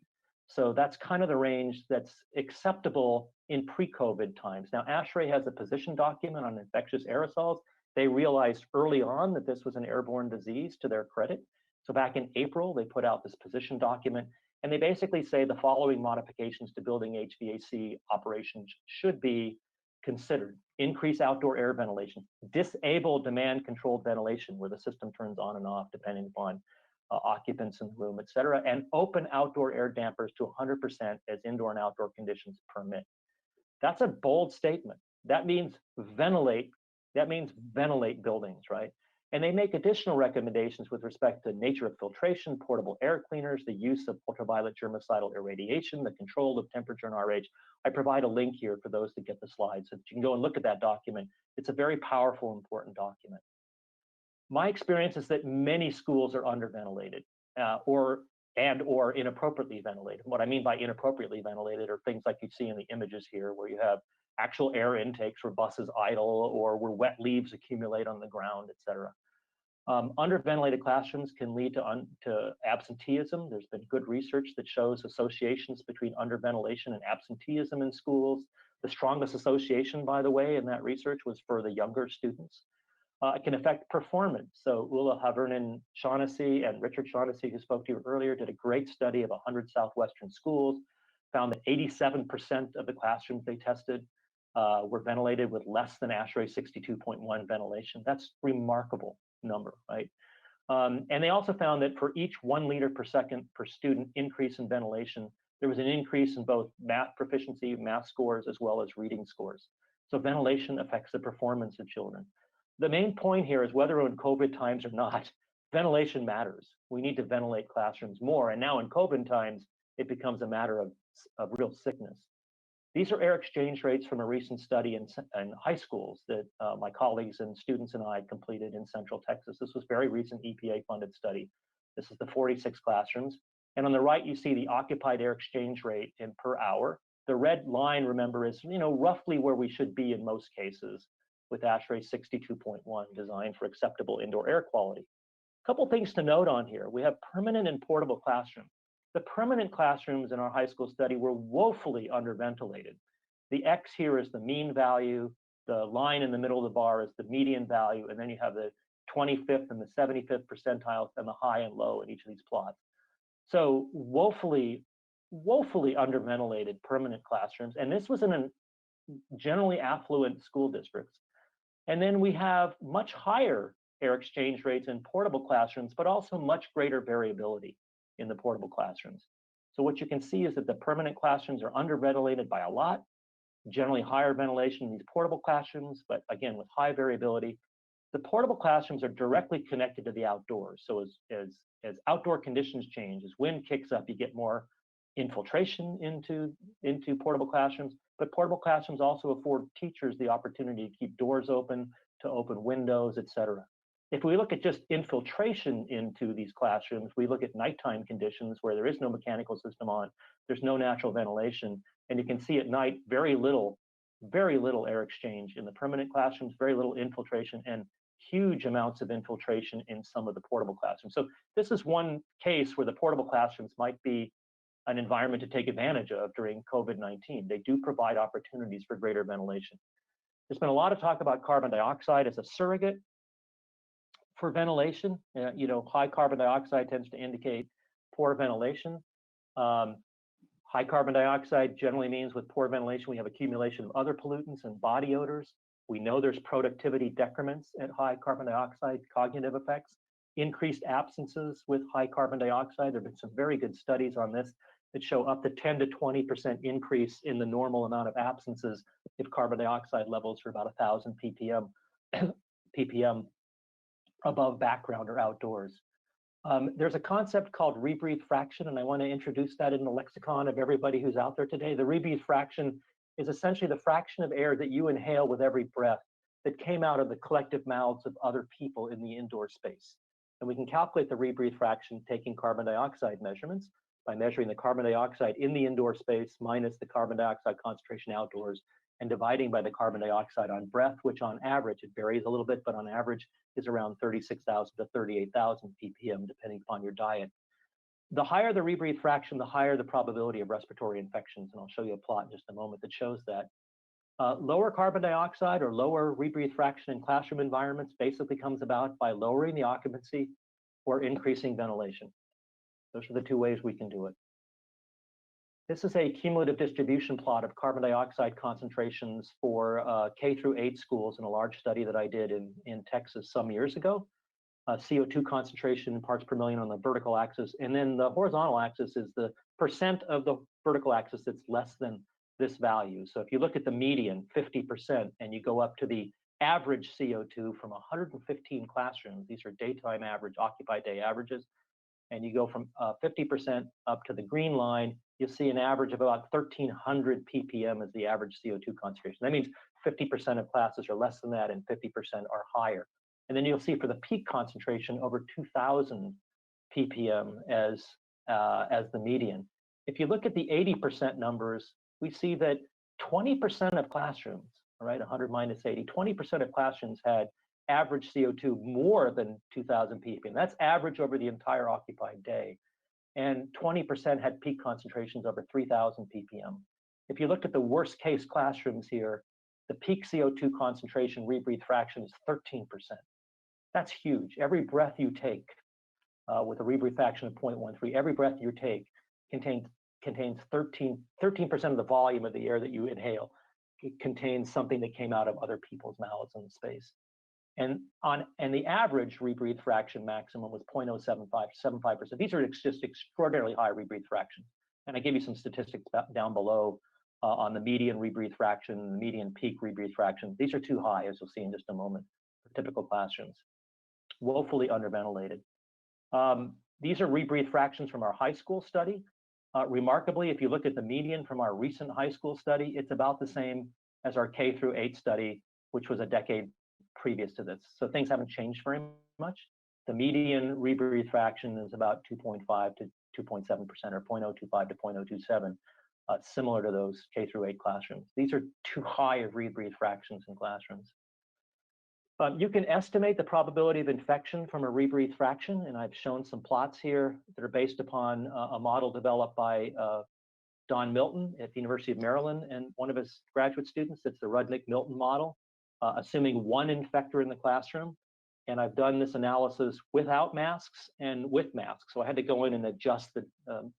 So that's kind of the range that's acceptable in pre-COVID times. Now, ASHRAE has a position document on infectious aerosols. They realized early on that this was an airborne disease, to their credit. So back in April, they put out this position document, and they basically say the following modifications to building HVAC operations should be considered: increase outdoor air ventilation, disable demand-controlled ventilation, where the system turns on and off depending upon occupants in the room, et cetera, and open outdoor air dampers to 100% as indoor and outdoor conditions permit. That's a bold statement. That means ventilate. That means ventilate buildings, right? And they make additional recommendations with respect to nature of filtration, portable air cleaners, the use of ultraviolet germicidal irradiation, the control of temperature and RH. I provide a link here for those to get the slides so that you can go and look at that document. It's a very powerful, important document. My experience is that many schools are underventilated or inappropriately ventilated. What I mean by inappropriately ventilated are things like you see in the images here, where you have actual air intakes where buses idle or where wet leaves accumulate on the ground, et cetera. Underventilated classrooms can lead to absenteeism. There's been good research that shows associations between underventilation and absenteeism in schools. The strongest association, by the way, in that research was for the younger students. It can affect performance. So Ulla Havernen-Shaughnessy and Richard Shaughnessy, who spoke to you earlier, did a great study of 100 Southwestern schools, found that 87% of the classrooms they tested were ventilated with less than ASHRAE 62.1 ventilation. That's remarkable number, right? And they also found that for each 1 liter per second per student increase in ventilation, there was an increase in both math proficiency, math scores, as well as reading scores. So ventilation affects the performance of children. The main point here is whether in COVID times or not, ventilation matters. We need to ventilate classrooms more. And now in COVID times, it becomes a matter of real sickness. These are air exchange rates from a recent study in high schools that my colleagues and students and I completed in Central Texas. This was very recent EPA-funded study. This is the 46 classrooms. And on the right, you see the occupied air exchange rate in per hour. The red line, remember, is roughly where we should be in most cases, with ASHRAE 62.1 designed for acceptable indoor air quality. A couple things to note on here. We have permanent and portable classrooms. The permanent classrooms in our high school study were woefully underventilated. The X here is the mean value. The line in the middle of the bar is the median value. And then you have the 25th and the 75th percentiles and the high and low in each of these plots. So woefully underventilated permanent classrooms. And this was in a generally affluent school districts. And then we have much higher air exchange rates in portable classrooms, but also much greater variability in the portable classrooms. So what you can see is that the permanent classrooms are underventilated by a lot, generally higher ventilation in these portable classrooms, but again, with high variability. The portable classrooms are directly connected to the outdoors. So as outdoor conditions change, as wind kicks up, you get more infiltration into portable classrooms, but portable classrooms also afford teachers the opportunity to keep doors open, to open windows, et cetera. If we look at just infiltration into these classrooms, we look at nighttime conditions where there is no mechanical system on, there's no natural ventilation, and you can see at night very little air exchange in the permanent classrooms, very little infiltration, and huge amounts of infiltration in some of the portable classrooms. So this is one case where the portable classrooms might be an environment to take advantage of during COVID-19. They do provide opportunities for greater ventilation. There's been a lot of talk about carbon dioxide as a surrogate for ventilation. High carbon dioxide tends to indicate poor ventilation. High carbon dioxide generally means with poor ventilation, we have accumulation of other pollutants and body odors. We know there's productivity decrements at high carbon dioxide, cognitive effects, increased absences with high carbon dioxide. There have been some very good studies on this that show up to 10 to 20% increase in the normal amount of absences if carbon dioxide levels are about 1,000 ppm above background or outdoors. There's a concept called rebreathe fraction, and I want to introduce that in the lexicon of everybody who's out there today. The rebreathe fraction is essentially the fraction of air that you inhale with every breath that came out of the collective mouths of other people in the indoor space. And we can calculate the rebreathe fraction taking carbon dioxide measurements by measuring the carbon dioxide in the indoor space minus the carbon dioxide concentration outdoors and dividing by the carbon dioxide on breath, which on average, it varies a little bit, but on average is around 36,000 to 38,000 ppm, depending upon your diet. The higher the rebreathe fraction, the higher the probability of respiratory infections. And I'll show you a plot in just a moment that shows that. Lower carbon dioxide or lower rebreathe fraction in classroom environments basically comes about by lowering the occupancy or increasing ventilation. Those are the two ways we can do it. This is a cumulative distribution plot of carbon dioxide concentrations for K-8 schools in a large study that I did in Texas some years ago. CO2 concentration in parts per million on the vertical axis. And then the horizontal axis is the percent of the vertical axis that's less than this value. So if you look at the median, 50%, and you go up to the average CO2 from 115 classrooms, these are daytime average, occupied day averages, and you go from 50% up to the green line, you'll see an average of about 1,300 ppm as the average CO2 concentration. That means 50% of classes are less than that and 50% are higher. And then you'll see for the peak concentration over 2,000 ppm as the median. If you look at the 80% numbers, we see that 20% of classrooms, all right, 100 minus 80, 20% of classrooms had average CO2 more than 2,000 ppm. That's average over the entire occupied day. And 20% had peak concentrations over 3,000 ppm. If you looked at the worst case classrooms here, the peak CO2 concentration rebreathe fraction is 13%. That's huge. Every breath you take with a rebreathe fraction of 0.13, every breath you take contains 13% of the volume of the air that you inhale. It contains something that came out of other people's mouths in space. And the average rebreathe fraction maximum was 0.075, 75%. These are just extraordinarily high rebreathe fractions. And I gave you some statistics down below on the median rebreathe fraction, the median peak rebreathe fraction. These are too high, as you'll see in just a moment, for typical classrooms. Woefully underventilated. These are rebreathe fractions from our high school study. Remarkably, if you look at the median from our recent high school study, it's about the same as our K-8 study, which was a decade previous to this. So things haven't changed very much. The median rebreathe fraction is about 2.5 to 2.7%, or 0.025 to 0.027, similar to those K-8 classrooms. These are too high of rebreathe fractions in classrooms. You can estimate the probability of infection from a rebreathe fraction, and I've shown some plots here that are based upon a model developed by Don Milton at the University of Maryland and one of his graduate students. It's the Rudnick-Milton model, assuming one infector in the classroom. And I've done this analysis without masks and with masks. So I had to go in and adjust the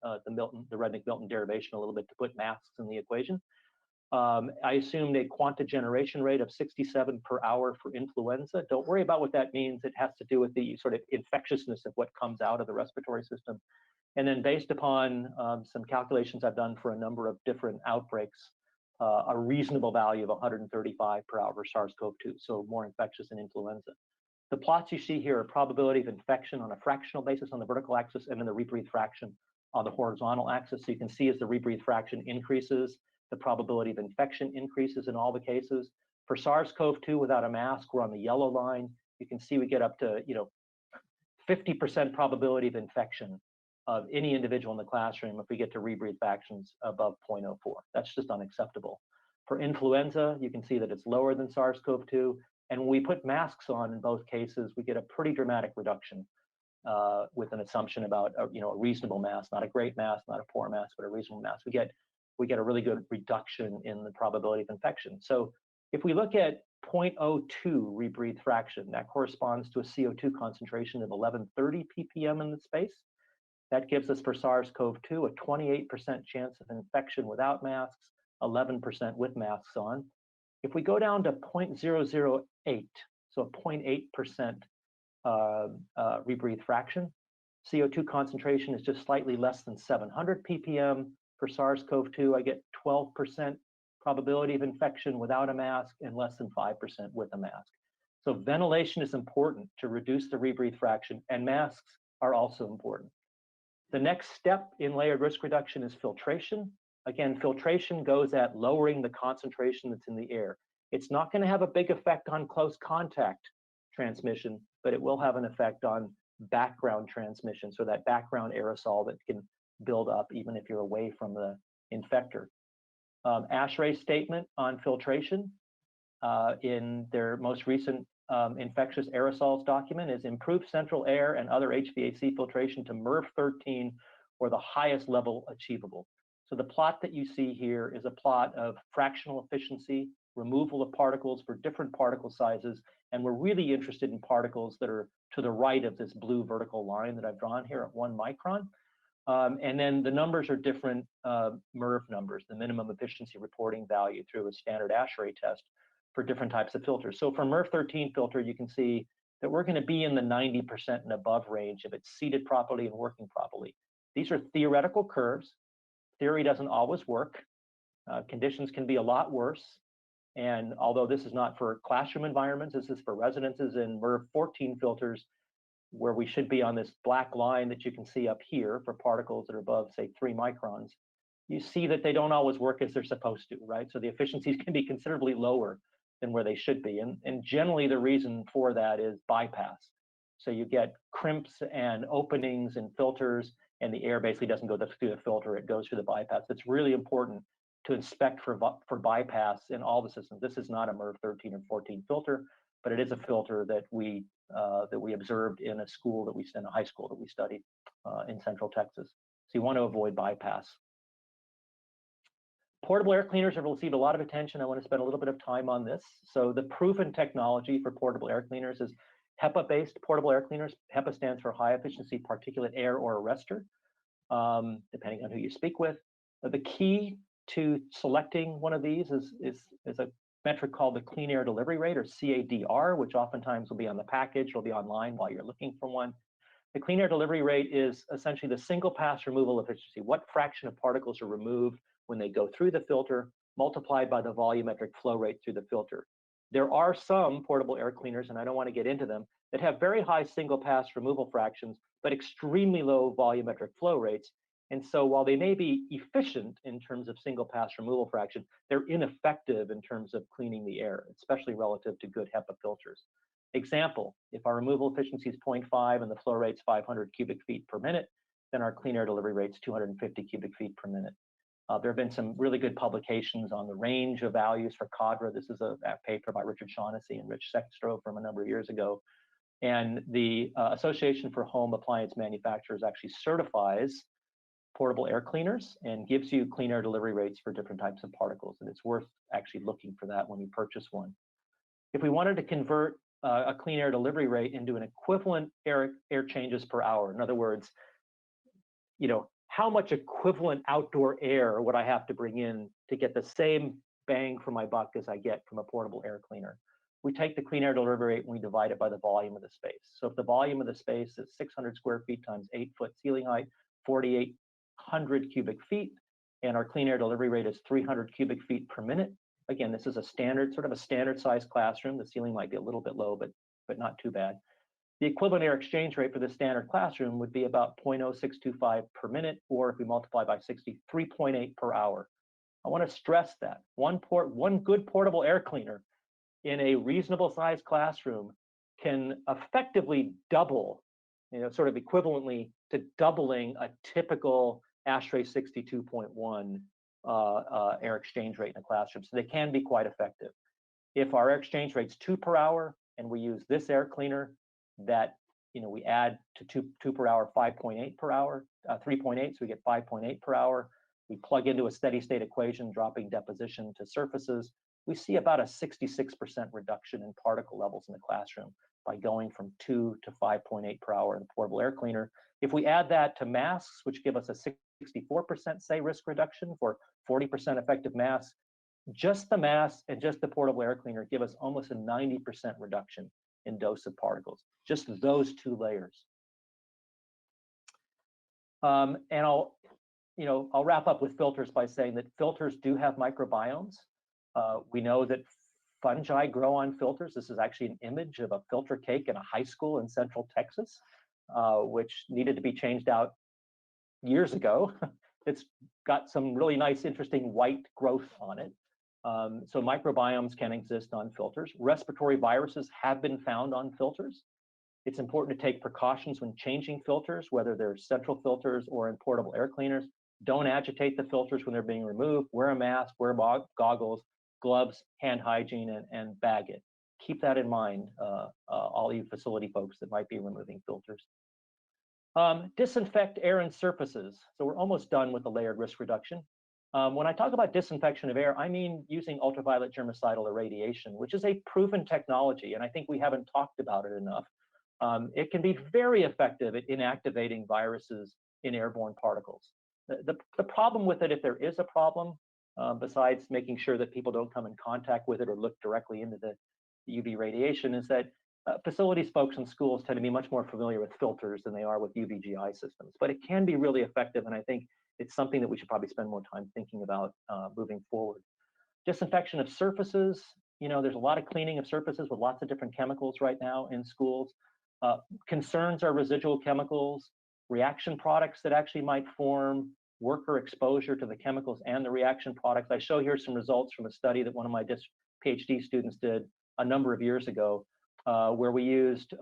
Rudnick-Milton derivation a little bit to put masks in the equation. I assumed a quanta generation rate of 67 per hour for influenza. Don't worry about what that means. It has to do with the sort of infectiousness of what comes out of the respiratory system. And then based upon some calculations I've done for a number of different outbreaks, a reasonable value of 135 per hour for SARS-CoV-2, so more infectious than influenza. The plots you see here are probability of infection on a fractional basis on the vertical axis and then the rebreathe fraction on the horizontal axis. So you can see as the rebreathe fraction increases, the probability of infection increases in all the cases. For SARS-CoV-2 without a mask, we're on the yellow line. You can see we get up to 50% probability of infection of any individual in the classroom if we get to rebreathe fractions above 0.04. That's just unacceptable. For influenza, you can see that it's lower than SARS-CoV-2. And when we put masks on in both cases, we get a pretty dramatic reduction with an assumption about a reasonable mask, not a great mask, not a poor mask, but a reasonable mask. We get a really good reduction in the probability of infection. So if we look at 0.02 rebreathe fraction, that corresponds to a CO2 concentration of 1130 ppm in the space. That gives us for SARS-CoV-2 a 28% chance of infection without masks, 11% with masks on. If we go down to 0.008, so a 0.8% rebreathe fraction, CO2 concentration is just slightly less than 700 ppm. For SARS-CoV-2, I get 12% probability of infection without a mask and less than 5% with a mask. So ventilation is important to reduce the rebreathe fraction, and masks are also important. The next step in layered risk reduction is filtration. Again, filtration goes at lowering the concentration that's in the air. It's not going to have a big effect on close contact transmission, but it will have an effect on background transmission, so that background aerosol that can build up even if you're away from the infector. ASHRAE's statement on filtration in their most recent infectious aerosols document is improved central air and other HVAC filtration to MERV 13 or the highest level achievable. So the plot that you see here is a plot of fractional efficiency, removal of particles for different particle sizes, and we're really interested in particles that are to the right of this blue vertical line that I've drawn here at 1 micron. And then the numbers are different MERV numbers, the minimum efficiency reporting value through a standard ASHRAE test for different types of filters. So for MERV 13 filter, you can see that we're going to be in the 90% and above range if it's seated properly and working properly. These are theoretical curves. Theory doesn't always work. Conditions can be a lot worse. And although this is not for classroom environments, this is for residences in MERV 14 filters, where we should be on this black line that you can see up here for particles that are above, say, 3 microns. You see that they don't always work as they're supposed to, right? So the efficiencies can be considerably lower than where they should be. And generally the reason for that is bypass. So you get crimps and openings and filters, and the air basically doesn't go through the filter, it goes through the bypass. It's really important to inspect for bypass in all the systems. This is not a MERV 13 or 14 filter, but it is a filter that we observed in a school that in a high school that we studied in Central Texas. So you want to avoid bypass. Portable air cleaners have received a lot of attention. I want to spend a little bit of time on this. So the proven technology for portable air cleaners is HEPA-based portable air cleaners. HEPA stands for high efficiency particulate air or arrestor, depending on who you speak with. The key to selecting one of these is a metric called the clean air delivery rate, or CADR, which oftentimes will be on the package, will be online while you're looking for one. The clean air delivery rate is essentially the single pass removal efficiency. What fraction of particles are removed when they go through the filter, multiplied by the volumetric flow rate through the filter. There are some portable air cleaners, and I don't want to get into them, that have very high single pass removal fractions, but extremely low volumetric flow rates. And so while they may be efficient in terms of single pass removal fraction, they're ineffective in terms of cleaning the air, especially relative to good HEPA filters. Example, if our removal efficiency is 0.5 and the flow rate's 500 cubic feet per minute, then our clean air delivery rate's 250 cubic feet per minute. There have been some really good publications on the range of values for CADRA. This is a paper by Richard Shaughnessy and Rich Sextro from a number of years ago. And the Association for Home Appliance Manufacturers actually certifies portable air cleaners and gives you clean air delivery rates for different types of particles. And it's worth actually looking for that when you purchase one. If we wanted to convert a clean air delivery rate into an equivalent air changes per hour, in other words, how much equivalent outdoor air would I have to bring in to get the same bang for my buck as I get from a portable air cleaner? We take the clean air delivery rate and we divide it by the volume of the space. So if the volume of the space is 600 square feet times 8-foot ceiling height, 4,800 cubic feet, and our clean air delivery rate is 300 cubic feet per minute. Again, this is a standard, sort of a standard size classroom. The ceiling might be a little bit low, but not too bad. The equivalent air exchange rate for the standard classroom would be about 0.0625 per minute, or if we multiply by 60, 3.8 per hour. I want to stress that one good portable air cleaner in a reasonable sized classroom can effectively double, sort of equivalently to doubling a typical ASHRAE 62.1 air exchange rate in a classroom. So they can be quite effective. If our air exchange rate's 2 per hour and we use this air cleaner, that we add to 2 per hour, 5.8 per hour, 3.8, so we get 5.8 per hour. We plug into a steady state equation, dropping deposition to surfaces. We see about a 66% reduction in particle levels in the classroom by going from 2 to 5.8 per hour in a portable air cleaner. If we add that to masks, which give us a 64%, say, risk reduction for 40% effective masks, just the mask and just the portable air cleaner give us almost a 90% reduction in dose of particles, just those 2 layers. And I'll wrap up with filters by saying that filters do have microbiomes. We know that fungi grow on filters. This is actually an image of a filter cake in a high school in Central Texas, which needed to be changed out years ago. It's got some really nice, interesting white growth on it. So microbiomes can exist on filters. Respiratory viruses have been found on filters. It's important to take precautions when changing filters, whether they're central filters or in portable air cleaners. Don't agitate the filters when they're being removed. Wear a mask, wear goggles, gloves, hand hygiene, and bag it. Keep that in mind, all you facility folks that might be removing filters. Disinfect air and surfaces. So we're almost done with the layered risk reduction. When I talk about disinfection of air, I mean using ultraviolet germicidal irradiation, which is a proven technology, and I think we haven't talked about it enough. It can be very effective at inactivating viruses in airborne particles. The problem with it, if there is a problem, besides making sure that people don't come in contact with it or look directly into the UV radiation, is that facilities folks in schools tend to be much more familiar with filters than they are with UVGI systems. But it can be really effective, and I think it's something that we should probably spend more time thinking about moving forward. Disinfection of surfaces. You know, there's a lot of cleaning of surfaces with lots of different chemicals right now in schools. Concerns are residual chemicals, reaction products that actually might form, worker exposure to the chemicals and the reaction products. I show here some results from a study that one of my PhD students did a number of years ago, where we used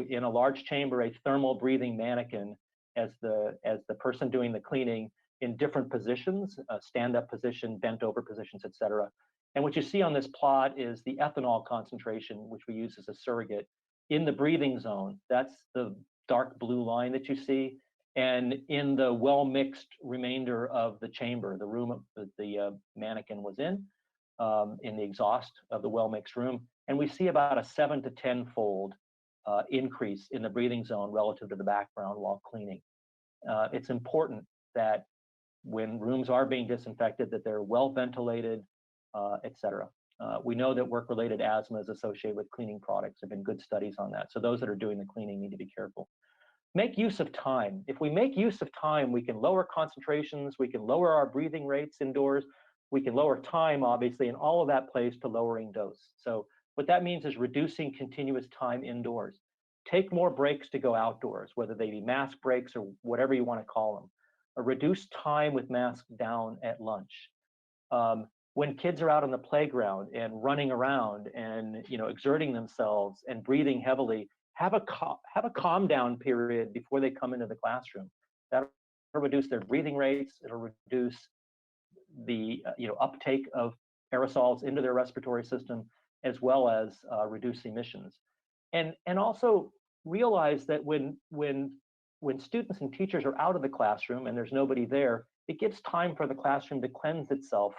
in a large chamber a thermal breathing mannequin as the person doing the cleaning in different positions, stand-up position, bent over positions, etc. And what you see on this plot is the ethanol concentration, which we use as a surrogate in the breathing zone. That's the dark blue line that you see. And in the well-mixed remainder of the chamber, the room that the mannequin was in the exhaust of the well-mixed room. And we see about a 7 to 10-fold increase in the breathing zone relative to the background while cleaning. It's important that when rooms are being disinfected, that they're well ventilated, etc. We know that work-related asthma is associated with cleaning products. There have been good studies on that. So those that are doing the cleaning need to be careful. Make use of time. If we make use of time, we can lower concentrations, we can lower our breathing rates indoors, we can lower time, obviously, and all of that plays to lowering dose. So what that means is reducing continuous time indoors. Take more breaks to go outdoors, whether they be mask breaks or whatever you want to call them. Reduce time with masks down at lunch. When kids are out on the playground and running around and exerting themselves and breathing heavily, have a calm down period before they come into the classroom. That'll reduce their breathing rates. It'll reduce the uptake of aerosols into their respiratory system, as well as reduce emissions. And also realize that when students and teachers are out of the classroom and there's nobody there, it gives time for the classroom to cleanse itself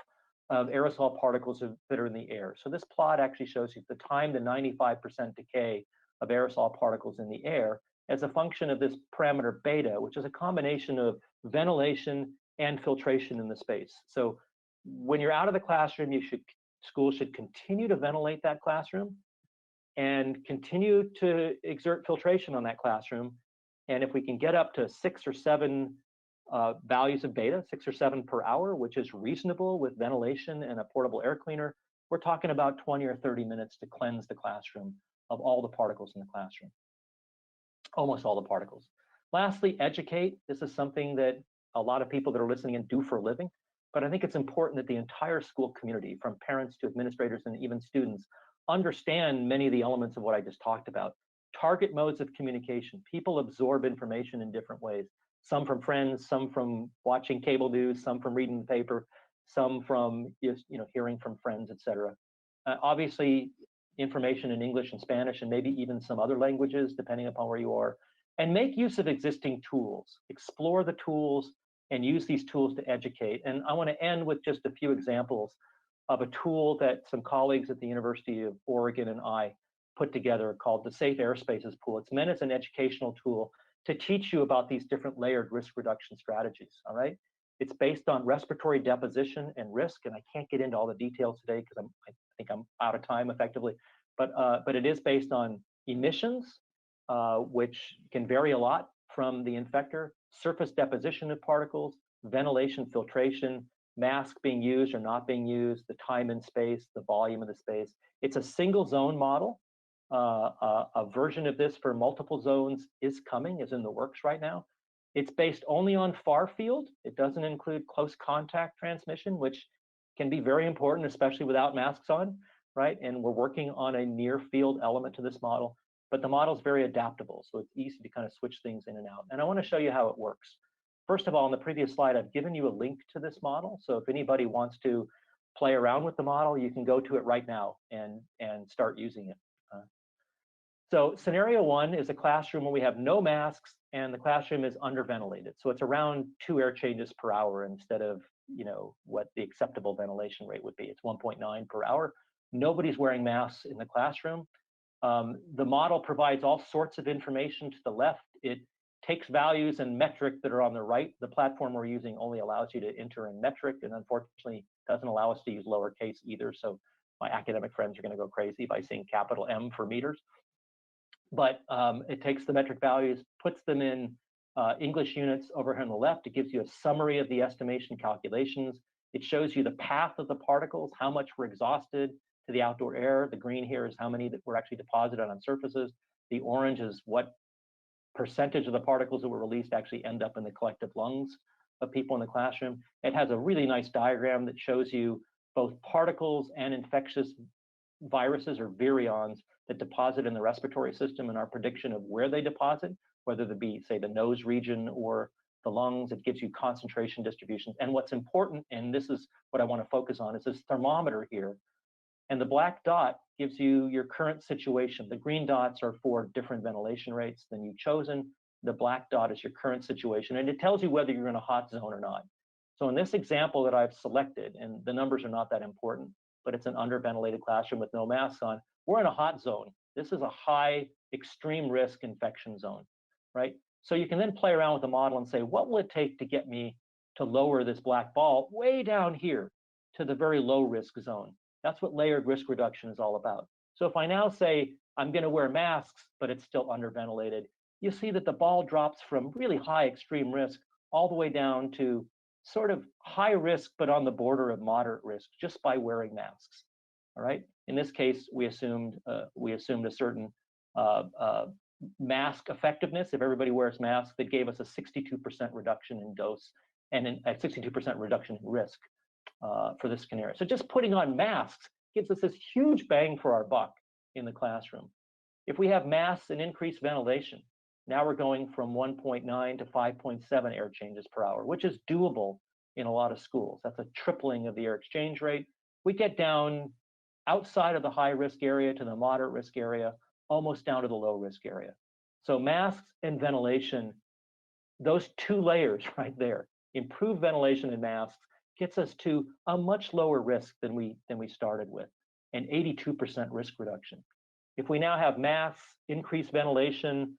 of aerosol particles that are in the air. So this plot actually shows you the time to 95% decay of aerosol particles in the air as a function of this parameter beta, which is a combination of ventilation and filtration in the space. So when you're out of the classroom, schools should continue to ventilate that classroom and continue to exert filtration on that classroom. And if we can get up to 6 or 7 values of beta, 6 or 7 per hour, which is reasonable with ventilation and a portable air cleaner, we're talking about 20 or 30 minutes to cleanse the classroom of all the particles in the classroom, almost all the particles. Lastly, educate. This is something that a lot of people that are listening in do for a living, but I think it's important that the entire school community, from parents to administrators and even students, understand many of the elements of what I just talked about. Target modes of communication. People absorb information in different ways, some from friends, some from watching cable news, some from reading the paper, some from hearing from friends, etc. Obviously, information in English and Spanish and maybe even some other languages, depending upon where you are. And make use of existing tools. Explore the tools and use these tools to educate. And I want to end with just a few examples of a tool that some colleagues at the University of Oregon and I put together called the Safe Airspaces Pool. It's meant as an educational tool to teach you about these different layered risk reduction strategies, all right? It's based on respiratory deposition and risk, and I can't get into all the details today because I think I'm out of time effectively, but it is based on emissions, which can vary a lot from the infector, surface deposition of particles, ventilation, filtration, mask being used or not being used, the time and space, the volume of the space. It's a single zone model. A version of this for multiple zones is coming, is in the works right now. It's based only on far field. It doesn't include close contact transmission, which can be very important, especially without masks on, right? And we're working on a near field element to this model, but the model is very adaptable. So it's easy to kind of switch things in and out. And I want to show you how it works. First of all, on the previous slide, I've given you a link to this model. So if anybody wants to play around with the model, you can go to it right now and start using it. So scenario one is a classroom where we have no masks and the classroom is underventilated. So it's around 2 air changes per hour instead of, what the acceptable ventilation rate would be. It's 1.9 per hour. Nobody's wearing masks in the classroom. The model provides all sorts of information to the left. It takes values and metric that are on the right. The platform we're using only allows you to enter in metric, and unfortunately doesn't allow us to use lowercase either. So my academic friends are going to go crazy by seeing capital M for meters. But it takes the metric values, puts them in English units over here on the left. It gives you a summary of the estimation calculations. It shows you the path of the particles, how much were exhausted to the outdoor air. The green here is how many that were actually deposited on surfaces. The orange is what percentage of the particles that were released actually end up in the collective lungs of people in the classroom. It has a really nice diagram that shows you both particles and infectious viruses or virions that deposit in the respiratory system and our prediction of where they deposit, whether they be, say, the nose region or the lungs. It gives you concentration distributions. And what's important, and this is what I want to focus on, is this thermometer here. And the black dot gives you your current situation. The green dots are for different ventilation rates than you've chosen. The black dot is your current situation, and it tells you whether you're in a hot zone or not. So in this example that I've selected, and the numbers are not that important, but it's an underventilated classroom with no masks on, we're in a hot zone. This is a high extreme risk infection zone, right? So you can then play around with the model and say, what will it take to get me to lower this black ball way down here to the very low risk zone? That's what layered risk reduction is all about. So if I now say I'm going to wear masks, but it's still underventilated, you see that the ball drops from really high extreme risk all the way down to sort of high risk, but on the border of moderate risk just by wearing masks. All right. In this case, we assumed a certain mask effectiveness. If everybody wears masks, that gave us a 62% reduction in dose and a 62% reduction in risk for this scenario. So just putting on masks gives us this huge bang for our buck in the classroom. If we have masks and increased ventilation, now we're going from 1.9 to 5.7 air changes per hour, which is doable in a lot of schools. That's a tripling of the air exchange rate. We get down outside of the high risk area to the moderate risk area, almost down to the low risk area. So masks and ventilation, those two layers right there, improved ventilation and masks, gets us to a much lower risk than we started with, an 82% risk reduction. If we now have masks, increased ventilation,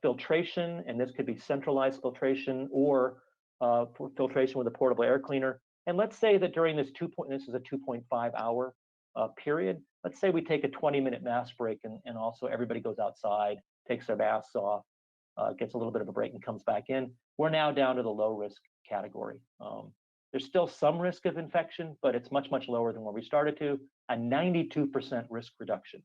filtration, and this could be centralized filtration or filtration with a portable air cleaner. And let's say that during this this is a 2.5 hour period. Let's say we take a 20-minute mask break and also everybody goes outside, takes their masks off, gets a little bit of a break and comes back in. We're now down to the low risk category. There's still some risk of infection, but it's much, much lower than where we started to, a 92% risk reduction.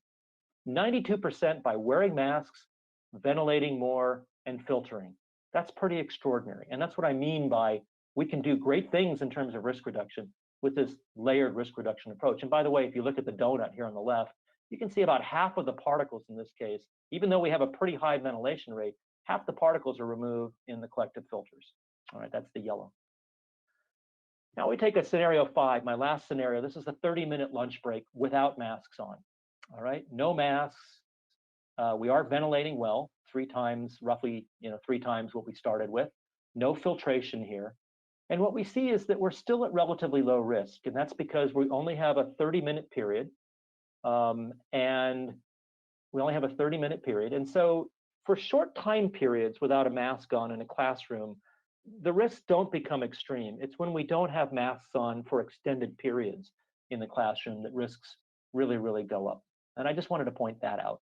92% by wearing masks, ventilating more, and filtering. That's pretty extraordinary. And that's what I mean by we can do great things in terms of risk reduction with this layered risk reduction approach. And by the way, if you look at the donut here on the left, you can see about half of the particles in this case, even though we have a pretty high ventilation rate, half the particles are removed in the collective filters. All right, that's the yellow. Now we take a scenario 5, my last scenario. This is a 30-minute lunch break without masks on. All right, no masks. We are ventilating well, roughly 3 times what we started with. No filtration here. And what we see is that we're still at relatively low risk, and that's because we only have a 30-minute period. And so for short time periods without a mask on in a classroom, the risks don't become extreme. It's when we don't have masks on for extended periods in the classroom that risks really, really go up. And I just wanted to point that out.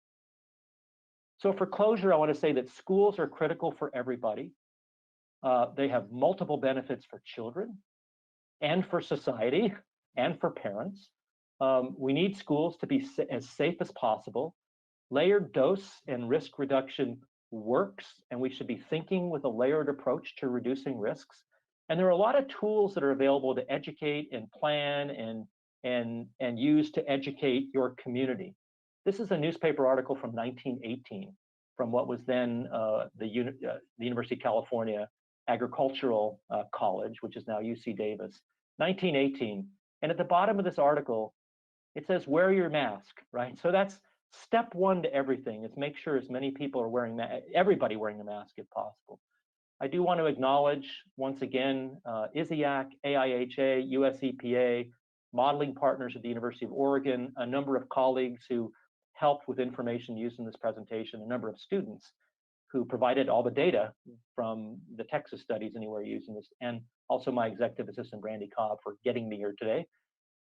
So for closure, I want to say that schools are critical for everybody. They have multiple benefits for children and for society and for parents. We need schools to be as safe as possible. Layered dose and risk reduction works, and we should be thinking with a layered approach to reducing risks. And there are a lot of tools that are available to educate and plan and use to educate your community. This is a newspaper article from 1918 from what was then the University of California Agricultural College, which is now UC Davis, 1918. And at the bottom of this article, it says, wear your mask, right? So step one to everything is make sure as many people are wearing everybody wearing a mask if possible. I do want to acknowledge once again ISIAQ, AIHA, US EPA, modeling partners at the University of Oregon, a number of colleagues who helped with information used in this presentation, a number of students who provided all the data from the Texas studies anywhere using this, and also my executive assistant, Brandy Cobb, for getting me here today.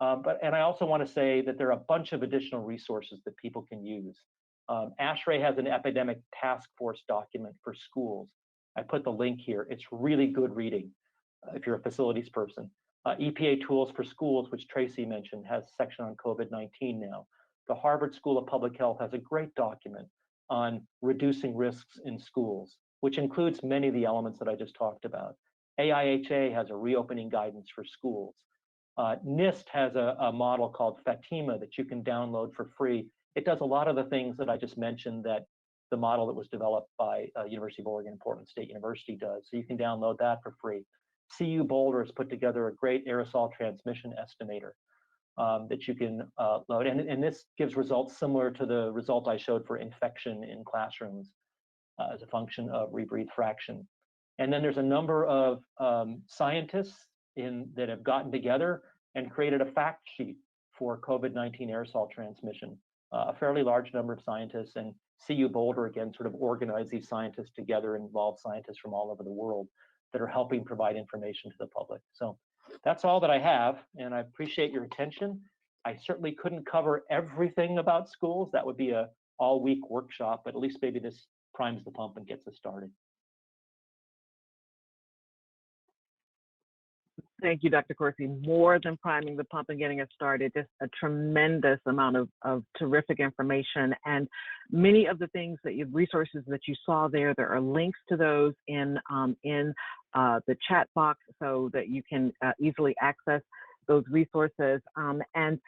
And I also want to say that there are a bunch of additional resources that people can use. ASHRAE has an epidemic task force document for schools. I put the link here. It's really good reading if you're a facilities person. EPA Tools for Schools, which Tracy mentioned, has a section on COVID-19 now. The Harvard School of Public Health has a great document on reducing risks in schools, which includes many of the elements that I just talked about. AIHA has a reopening guidance for schools. NIST has a model called Fatima that you can download for free. It does a lot of the things that I just mentioned that the model that was developed by University of Oregon and Portland State University does. So you can download that for free. CU Boulder has put together a great aerosol transmission estimator that you can load. And this gives results similar to the result I showed for infection in classrooms as a function of rebreathed fraction. And then there's a number of scientists that have gotten together and created a fact sheet for COVID-19 aerosol transmission. A fairly large number of scientists, and CU Boulder again sort of organized these scientists together, involved scientists from all over the world that are helping provide information to the public. So that's all that I have, and I appreciate your attention. I certainly couldn't cover everything about schools. That would be a all-week workshop, but at least maybe this primes the pump and gets us started. Thank you, Dr. Corsi. More than priming the pump and getting us started, just a tremendous amount of terrific information. And many of the things resources that you saw there are links to those in the chat box so that you can easily access those resources. And,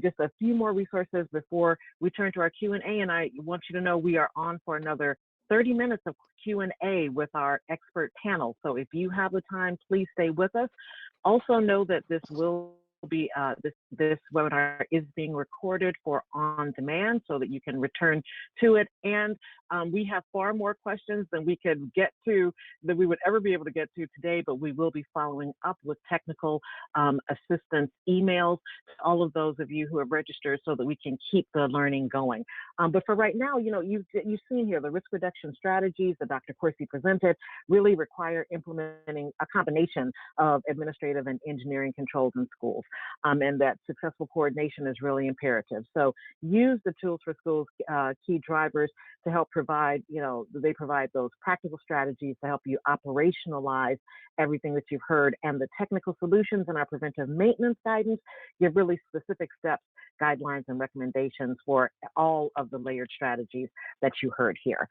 just a few more resources before we turn to our Q&A. And I want you to know we are on for another 30 minutes of Q&A with our expert panel. So if you have the time, please stay with us. Also know that this will be this webinar is being recorded for on demand so that you can return to it. And we have far more questions than we could get to, that we would ever be able to get to today, but we will be following up with technical assistance emails to all of those of you who have registered so that we can keep the learning going. But for right now, you've seen here the risk reduction strategies that Dr. Corsi presented really require implementing a combination of administrative and engineering controls in schools. And that successful coordination is really imperative. So use the Tools for Schools key drivers to help provide, they provide those practical strategies to help you operationalize everything that you've heard. And the technical solutions in our preventive maintenance guidance give really specific steps, guidelines, and recommendations for all of the layered strategies that you heard here.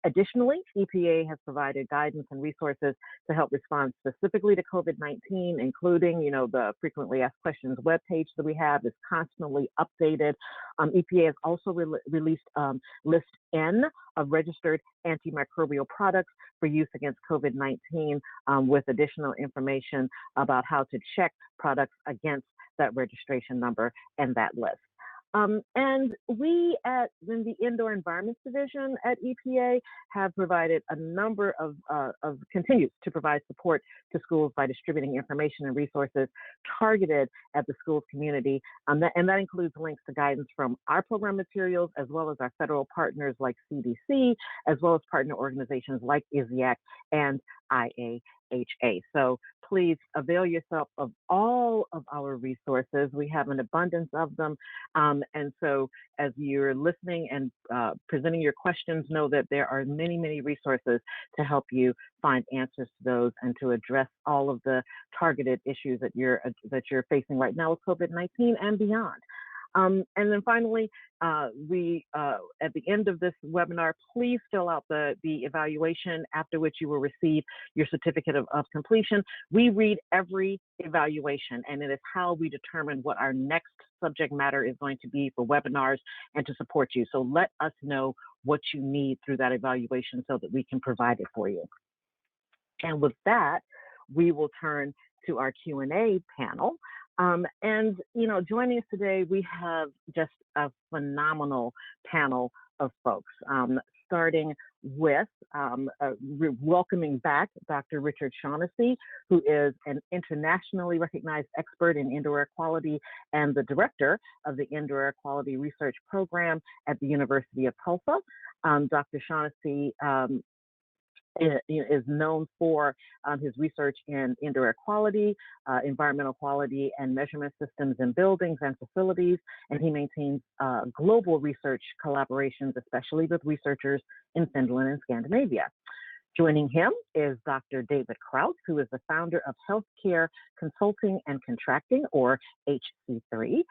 Additionally, EPA has provided guidance and resources to help respond specifically to COVID-19, including, the frequently asked questions webpage that we have is constantly updated. EPA has also released List N of registered antimicrobial products for use against COVID-19 with additional information about how to check products against that registration number and that list. And we in the Indoor Environments Division at EPA have provided a number of continues to provide support to schools by distributing information and resources targeted at the school's community. And that includes links to guidance from our program materials, as well as our federal partners like CDC, as well as partner organizations like ISIAQ and IAHA. So please avail yourself of all of our resources. We have an abundance of them. And so as you're listening and presenting your questions, know that there are many, many resources to help you find answers to those and to address all of the targeted issues that you're facing right now with COVID-19 and beyond. And then finally, at the end of this webinar, please fill out the evaluation, after which you will receive your certificate of completion. We read every evaluation, and it is how we determine what our next subject matter is going to be for webinars and to support you. So let us know what you need through that evaluation so that we can provide it for you. And with that, we will turn to our Q&A panel. And, joining us today, we have just a phenomenal panel of folks, starting with welcoming back Dr. Richard Shaughnessy, who is an internationally recognized expert in indoor air quality and the director of the Indoor Air Quality Research Program at the University of Tulsa. Dr. Shaughnessy is known for his research in indoor air quality, environmental quality, and measurement systems in buildings and facilities, and he maintains global research collaborations, especially with researchers in Finland and Scandinavia. Joining him is Dr. David Kraus, who is the founder of Healthcare Consulting and Contracting, or HC3.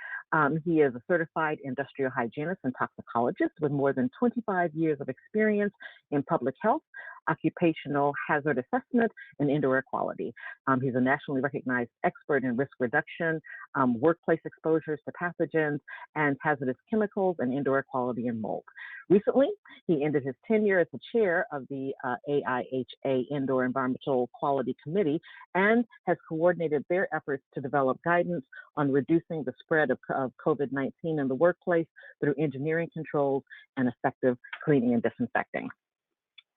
He is a certified industrial hygienist and toxicologist with more than 25 years of experience in public health, occupational hazard assessment, and indoor air quality. He's a nationally recognized expert in risk reduction, workplace exposures to pathogens, and hazardous chemicals, and indoor air quality and mold. Recently, he ended his tenure as the chair of the AIHA Indoor Environmental Quality Committee and has coordinated their efforts to develop guidance on reducing the spread of COVID-19 in the workplace through engineering controls and effective cleaning and disinfecting.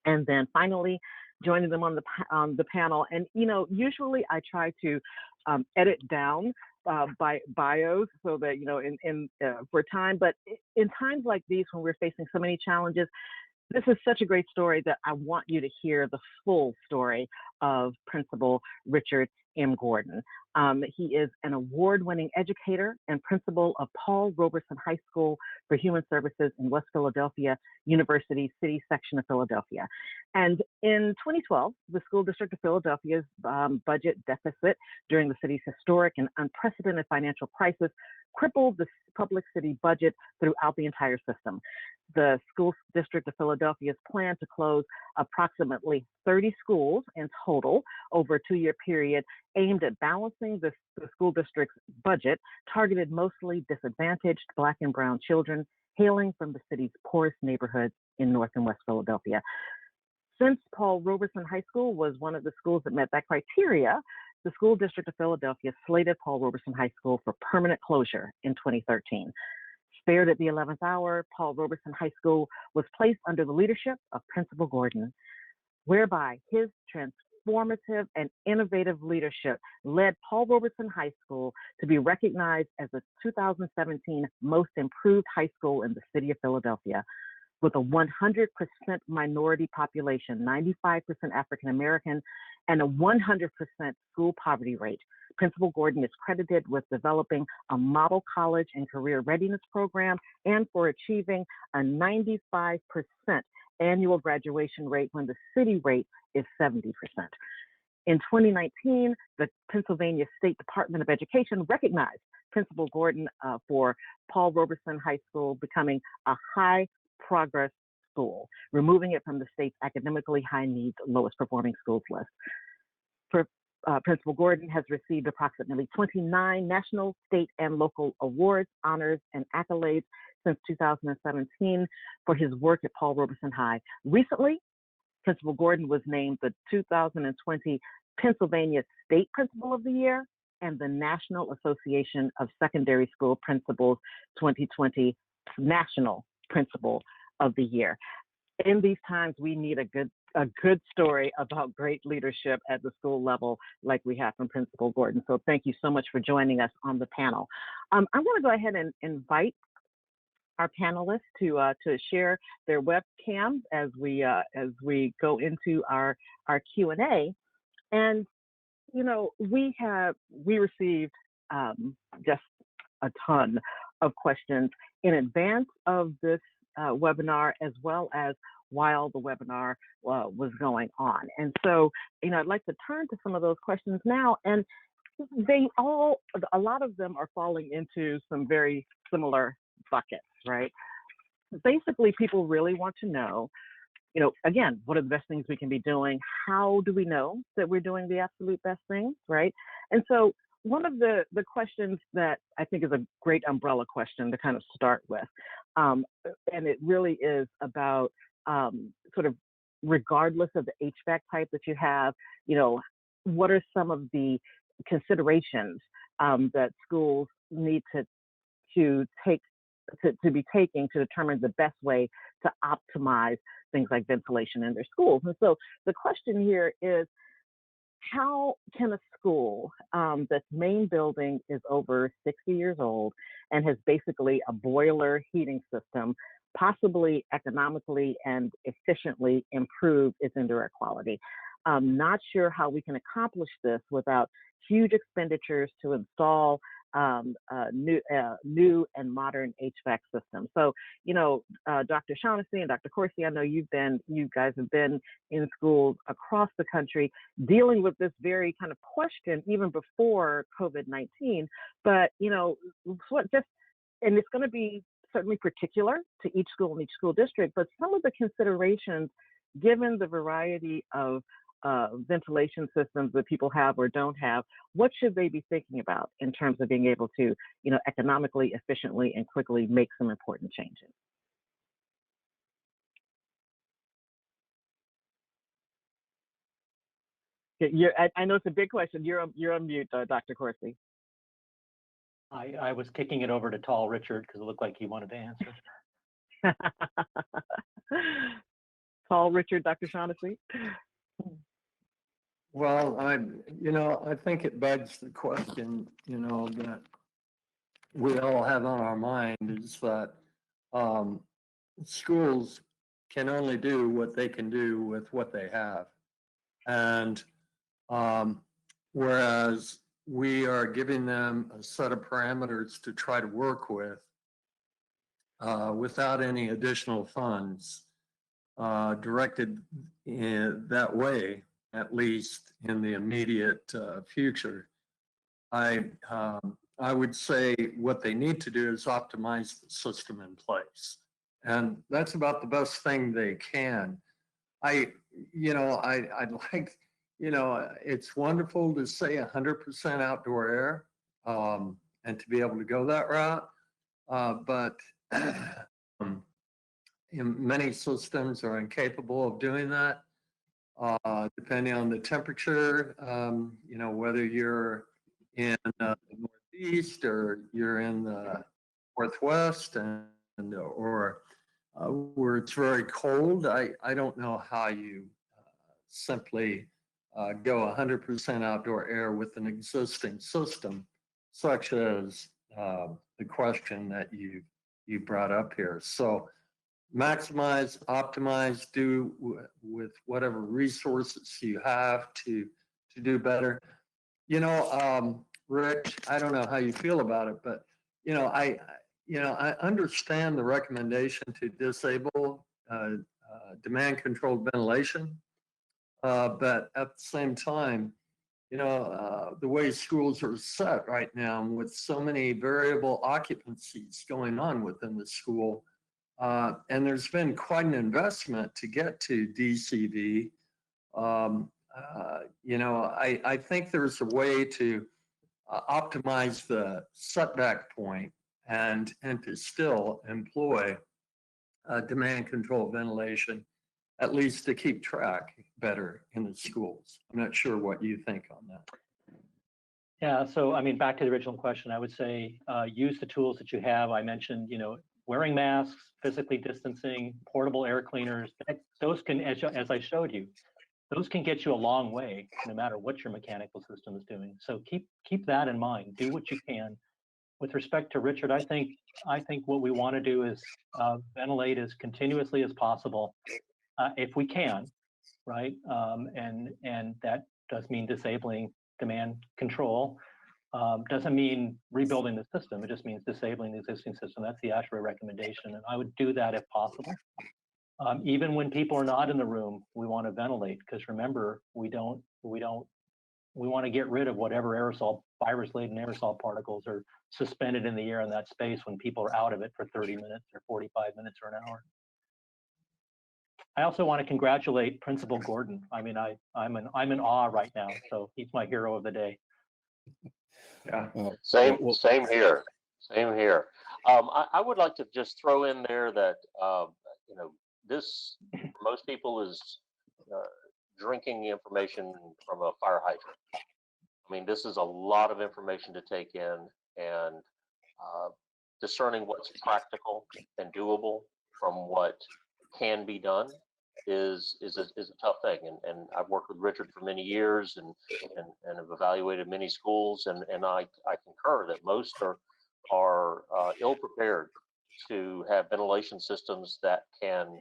And then finally, joining them on the panel, and usually I try to edit down by bios so that for time, but in times like these when we're facing so many challenges, this is such a great story that I want you to hear the full story of Principal Richard M. Gordon. He is an award-winning educator and principal of Paul Robeson High School for Human Services in West Philadelphia University City Section of Philadelphia. And in 2012, the School District of Philadelphia's budget deficit during the city's historic and unprecedented financial crisis crippled the public city budget throughout the entire system. The School District of Philadelphia's plan to close approximately 30 schools in total over a 2-year period aimed at balancing the school district's budget, targeted mostly disadvantaged Black and brown children hailing from the city's poorest neighborhoods in North and West Philadelphia. Since Paul Robeson High School was one of the schools that met that criteria, the School District of Philadelphia slated Paul Robeson High School for permanent closure in 2013. Spared at the 11th hour, Paul Robeson High School was placed under the leadership of Principal Gordon, whereby his transformative and innovative leadership led Paul Robeson High School to be recognized as the 2017 most improved high school in the city of Philadelphia. With a 100% minority population, 95% African American, and a 100% school poverty rate, Principal Gordon is credited with developing a model college and career readiness program and for achieving a 95% annual graduation rate when the city rate is 70%. In 2019, the Pennsylvania State Department of Education recognized Principal Gordon for Paul Robeson High School becoming a high progress school, removing it from the state's academically high needs, lowest performing schools list. Principal Gordon has received approximately 29 national, state, and local awards, honors, and accolades since 2017 for his work at Paul Robeson High. Recently, Principal Gordon was named the 2020 Pennsylvania State Principal of the Year and the National Association of Secondary School Principals 2020 National Principal of the Year. In these times, we need a good story about great leadership at the school level like we have from Principal Gordon. So thank you so much for joining us on the panel. I'm going to go ahead and invite our panelists to share their webcams as we go into our Q&A. And we received just a ton of questions in advance of this webinar, as well as while the webinar was going on. And so, I'd like to turn to some of those questions now, and a lot of them are falling into some very similar buckets, right? Basically, people really want to know, again, what are the best things we can be doing? How do we know that we're doing the absolute best things, right? And so one of the questions that I think is a great umbrella question to kind of start with, and it really is about sort of regardless of the HVAC type that you have, what are some of the considerations that schools need to take to be taking to determine the best way to optimize things like ventilation in their schools. And so the question here is, how can a school that's main building is over 60 years old and has basically a boiler heating system possibly economically and efficiently improve its indoor air quality? I'm not sure how we can accomplish this without huge expenditures to install new and modern HVAC systems. So, Dr. Shaughnessy and Dr. Coursey, I know you guys have been in schools across the country dealing with this very kind of question even before COVID-19. But, and it's going to be certainly particular to each school and each school district, but some of the considerations, given the variety of ventilation systems that people have or don't have, what should they be thinking about in terms of being able to, economically, efficiently, and quickly make some important changes? I know it's a big question. You're on mute, Dr. Coursey. I was kicking it over to Tall Richard because it looked like he wanted to answer. Tall Richard, Dr. Shaughnessy. Well, I think it begs the question, that we all have on our mind is that schools can only do what they can do with what they have. And whereas we are giving them a set of parameters to try to work with without any additional funds directed in that way, at least in the immediate future. I would say what they need to do is optimize the system in place. And that's about the best thing they can. I'd like, it's wonderful to say 100% outdoor air and to be able to go that route. But many systems are incapable of doing that. Depending on the temperature, whether you're in the Northeast or you're in the Northwest or where it's very cold, I don't know how you simply go 100% outdoor air with an existing system, such as the question that you brought up here. So maximize, optimize, do with whatever resources you have to do better. Rich, I don't know how you feel about it, but I understand the recommendation to disable demand controlled ventilation, but at the same time, the way schools are set right now with so many variable occupancies going on within the school, and there's been quite an investment to get to DCV. I think there's a way to optimize the setback point and to still employ demand control ventilation, at least to keep track better in the schools. I'm not sure what you think on that. Yeah, so back to the original question, I would say use the tools that you have. I mentioned, wearing masks, physically distancing, portable air cleaners. Those can, as I showed you, those can get you a long way, no matter what your mechanical system is doing. So keep that in mind. Do what you can. With respect to Richard, I think what we want to do is ventilate as continuously as possible, if we can, right? And that does mean disabling demand control. Doesn't mean rebuilding the system. It just means disabling the existing system. That's the ASHRAE recommendation, and I would do that if possible. Even when people are not in the room, we want to ventilate, because remember, we want to get rid of whatever virus-laden aerosol particles are suspended in the air in that space when people are out of it for 30 minutes or 45 minutes or an hour. I also want to congratulate Principal Gordon. I'm in awe right now, so he's my hero of the day. Yeah. Same here. Same here. I would like to just throw in there that this for most people is drinking information from a fire hydrant. I mean, this is a lot of information to take in, and discerning what's practical and doable from what can be done is a tough thing. And I've worked with Richard for many years and have evaluated many schools, and I concur that most are ill prepared to have ventilation systems that can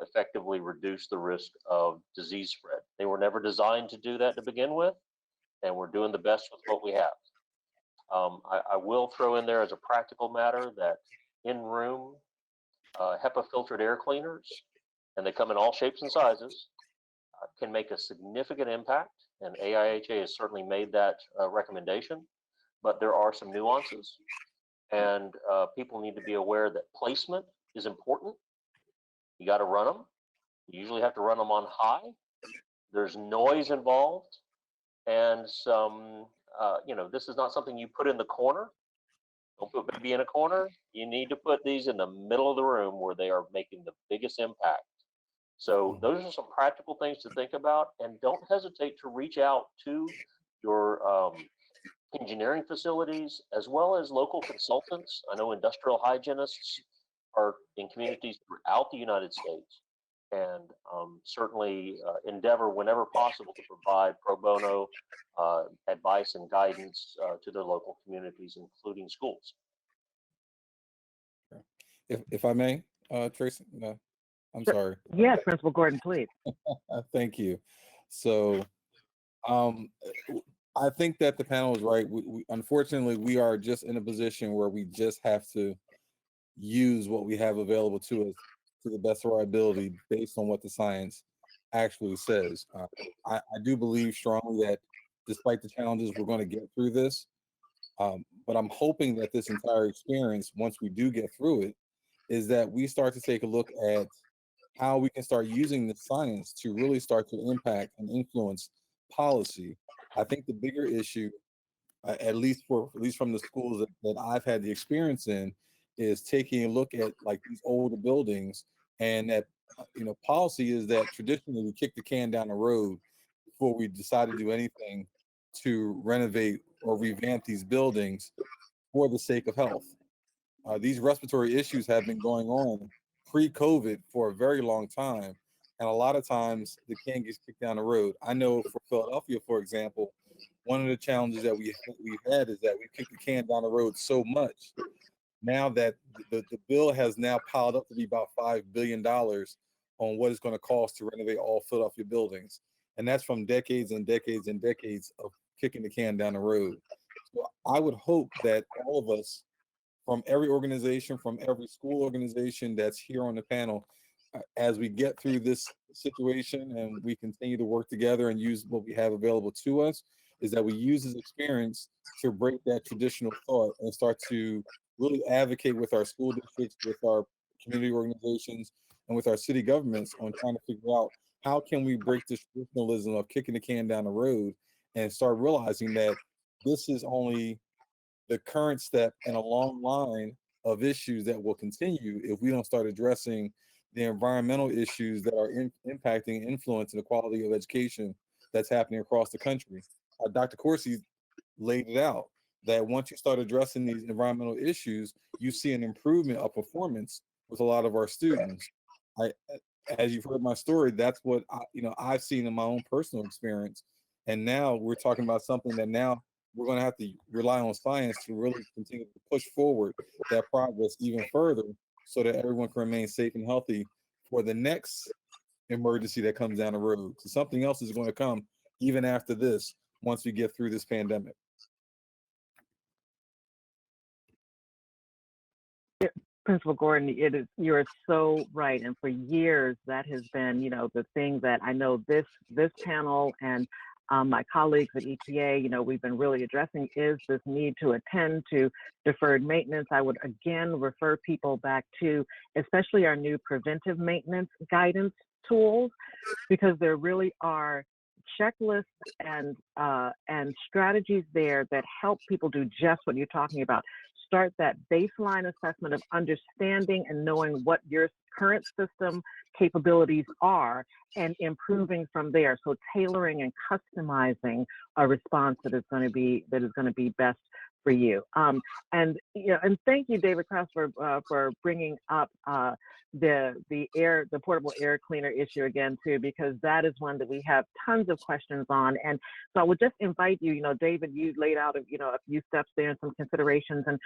effectively reduce the risk of disease spread. They were never designed to do that to begin with, and we're doing the best with what we have. I will throw in there as a practical matter that in-room HEPA filtered air cleaners, and they come in all shapes and sizes, can make a significant impact, and AIHA has certainly made that recommendation, but there are some nuances, and people need to be aware that placement is important. You got to run them. You usually have to run them on high. There's noise involved, and some, this is not something you put in the corner. Don't put baby in a corner. You need to put these in the middle of the room where they are making the biggest impact. So those are some practical things to think about, and don't hesitate to reach out to your engineering facilities as well as local consultants. I know industrial hygienists are in communities throughout the United States, and certainly endeavor whenever possible to provide pro bono advice and guidance to their local communities, including schools. If I may, Tracy, I'm sorry. Yes, Principal Gordon, please. Thank you. So I think that the panel is right. Unfortunately, we are just in a position where we just have to use what we have available to us to the best of our ability based on what the science actually says. I do believe strongly that despite the challenges, we're going to get through this. But I'm hoping that this entire experience, once we do get through it, is that we start to take a look at how we can start using the science to really start to impact and influence policy. I think the bigger issue, at least from the schools that I've had the experience in, is taking a look at like these older buildings, and that policy is that traditionally we kick the can down the road before we decide to do anything to renovate or revamp these buildings for the sake of health. These respiratory issues have been going on pre-COVID for a very long time, and a lot of times the can gets kicked down the road. I know for Philadelphia, for example, one of the challenges that we've had is that we kicked the can down the road so much now that the bill has now piled up to be about $5 billion on what it's going to cost to renovate all Philadelphia buildings. And that's from decades and decades and decades of kicking the can down the road. So I would hope that all of us, from every organization, from every school organization that's here on the panel, as we get through this situation and we continue to work together and use what we have available to us, is that we use this experience to break that traditional thought and start to really advocate with our school districts, with our community organizations, and with our city governments on trying to figure out how can we break this traditionalism of kicking the can down the road and start realizing that this is only the current step in a long line of issues that will continue if we don't start addressing the environmental issues that are impacting and influencing the quality of education that's happening across the country. Dr. Corsi laid it out that once you start addressing these environmental issues, you see an improvement of performance with a lot of our students. As you've heard my story, that's what I've seen in my own personal experience. And now we're talking about something that now we're going to have to rely on science to really continue to push forward that progress even further so that everyone can remain safe and healthy for the next emergency that comes down the road. So something else is going to come even after this, once we get through this pandemic. Principal Gordon, you're so right. And for years, that has been, the thing that I know this panel and my colleagues at EPA, we've been really addressing is this need to attend to deferred maintenance. I would again refer people back to especially our new preventive maintenance guidance tools, because there really are checklists and strategies there that help people do just what you're talking about. start that baseline assessment of understanding and knowing what your current system capabilities are and improving from there. So tailoring and customizing a response that is going to be best for you. And thank you, David Krause, for bringing up the portable air cleaner issue again too, because that is one that we have tons of questions on. And so I would just invite you, David, you laid out a few steps there and some considerations, and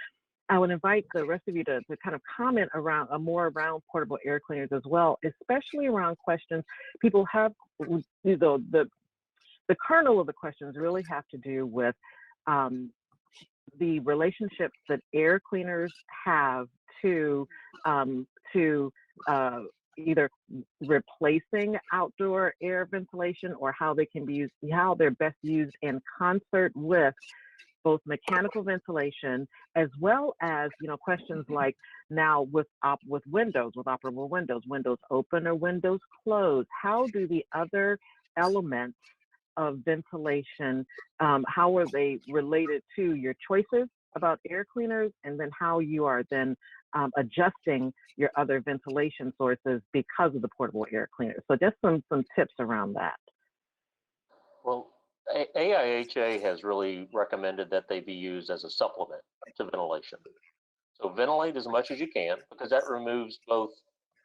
I would invite the rest of you to kind of comment more around portable air cleaners as well, especially around questions people have. The kernel of the questions really have to do with the relationships that air cleaners have to either replacing outdoor air ventilation, or how they can be used, how they're best used in concert with both mechanical ventilation, as well as questions like now with windows, with operable windows open or windows closed. How do the other elements of ventilation, how are they related to your choices about air cleaners, and then how you are then adjusting your other ventilation sources because of the portable air cleaners? So just some tips around that. Well, AIHA has really recommended that they be used as a supplement to ventilation. So ventilate as much as you can, because that removes both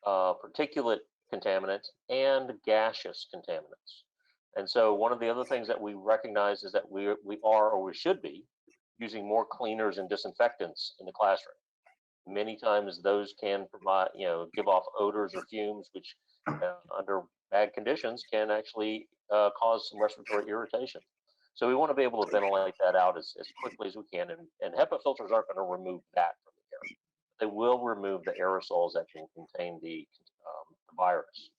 particulate contaminants and gaseous contaminants. And so one of the other things that we recognize is that we are, or we should be, using more cleaners and disinfectants in the classroom. Many times those can provide, give off odors or fumes, which under bad conditions can actually cause some respiratory irritation. So we want to be able to ventilate that out as quickly as we can. And HEPA filters aren't going to remove that from the air. They will remove the aerosols that can contain the virus.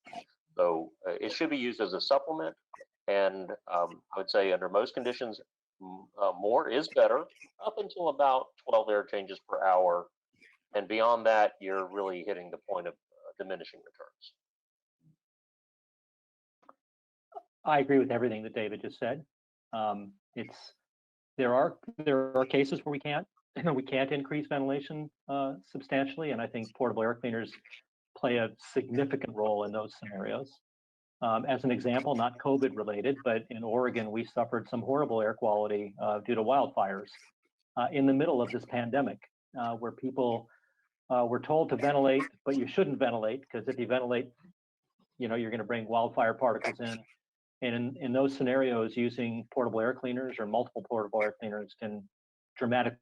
So it should be used as a supplement. And I would say under most conditions, more is better, up until about 12 air changes per hour. And beyond that, you're really hitting the point of diminishing returns. I agree with everything that David just said. There are cases where we can't increase ventilation substantially, and I think portable air cleaners play a significant role in those scenarios. As an example, not COVID related, but in Oregon, we suffered some horrible air quality due to wildfires in the middle of this pandemic, where people were told to ventilate, but you shouldn't ventilate, because if you ventilate, you're going to bring wildfire particles in. And in those scenarios, using portable air cleaners or multiple portable air cleaners can dramatically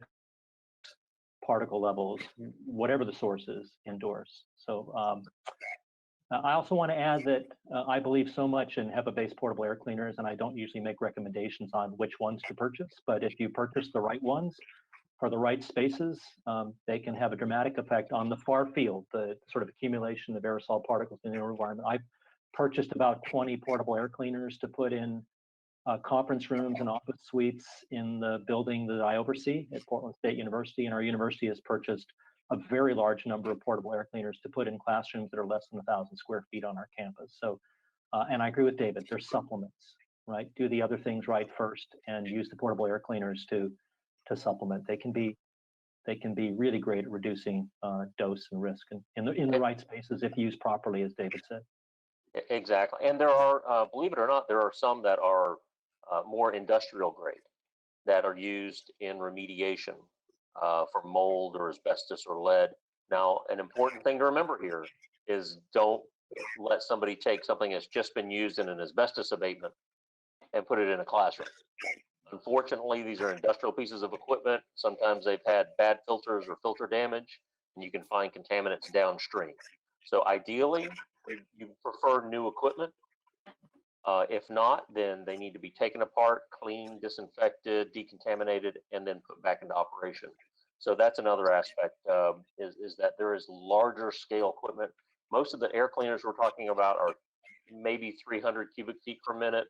particle levels, whatever the source is, indoors. So I also want to add that I believe so much in HEPA-based portable air cleaners, and I don't usually make recommendations on which ones to purchase, but if you purchase the right ones for the right spaces, they can have a dramatic effect on the far field, the sort of accumulation of aerosol particles in the environment. I've purchased about 20 portable air cleaners to put in conference rooms and office suites in the building that I oversee at Portland State University, and our university has purchased a very large number of portable air cleaners to put in classrooms that are less than 1,000 square feet on our campus. So, and I agree with David, they're supplements, right? Do the other things right first and use the portable air cleaners to supplement. They can be really great at reducing dose and risk in the right spaces if used properly, as David said. Exactly. And there are, believe it or not, there are some that are more industrial grade that are used in remediation for mold or asbestos or lead. Now, an important thing to remember here is don't let somebody take something that's just been used in an asbestos abatement and put it in a classroom. Unfortunately, these are industrial pieces of equipment. Sometimes they've had bad filters or filter damage, and you can find contaminants downstream. So ideally, you prefer new equipment. If not, then they need to be taken apart, cleaned, disinfected, decontaminated, and then put back into operation. So that's another aspect, is that there is larger scale equipment. Most of the air cleaners we're talking about are maybe 300 cubic feet per minute,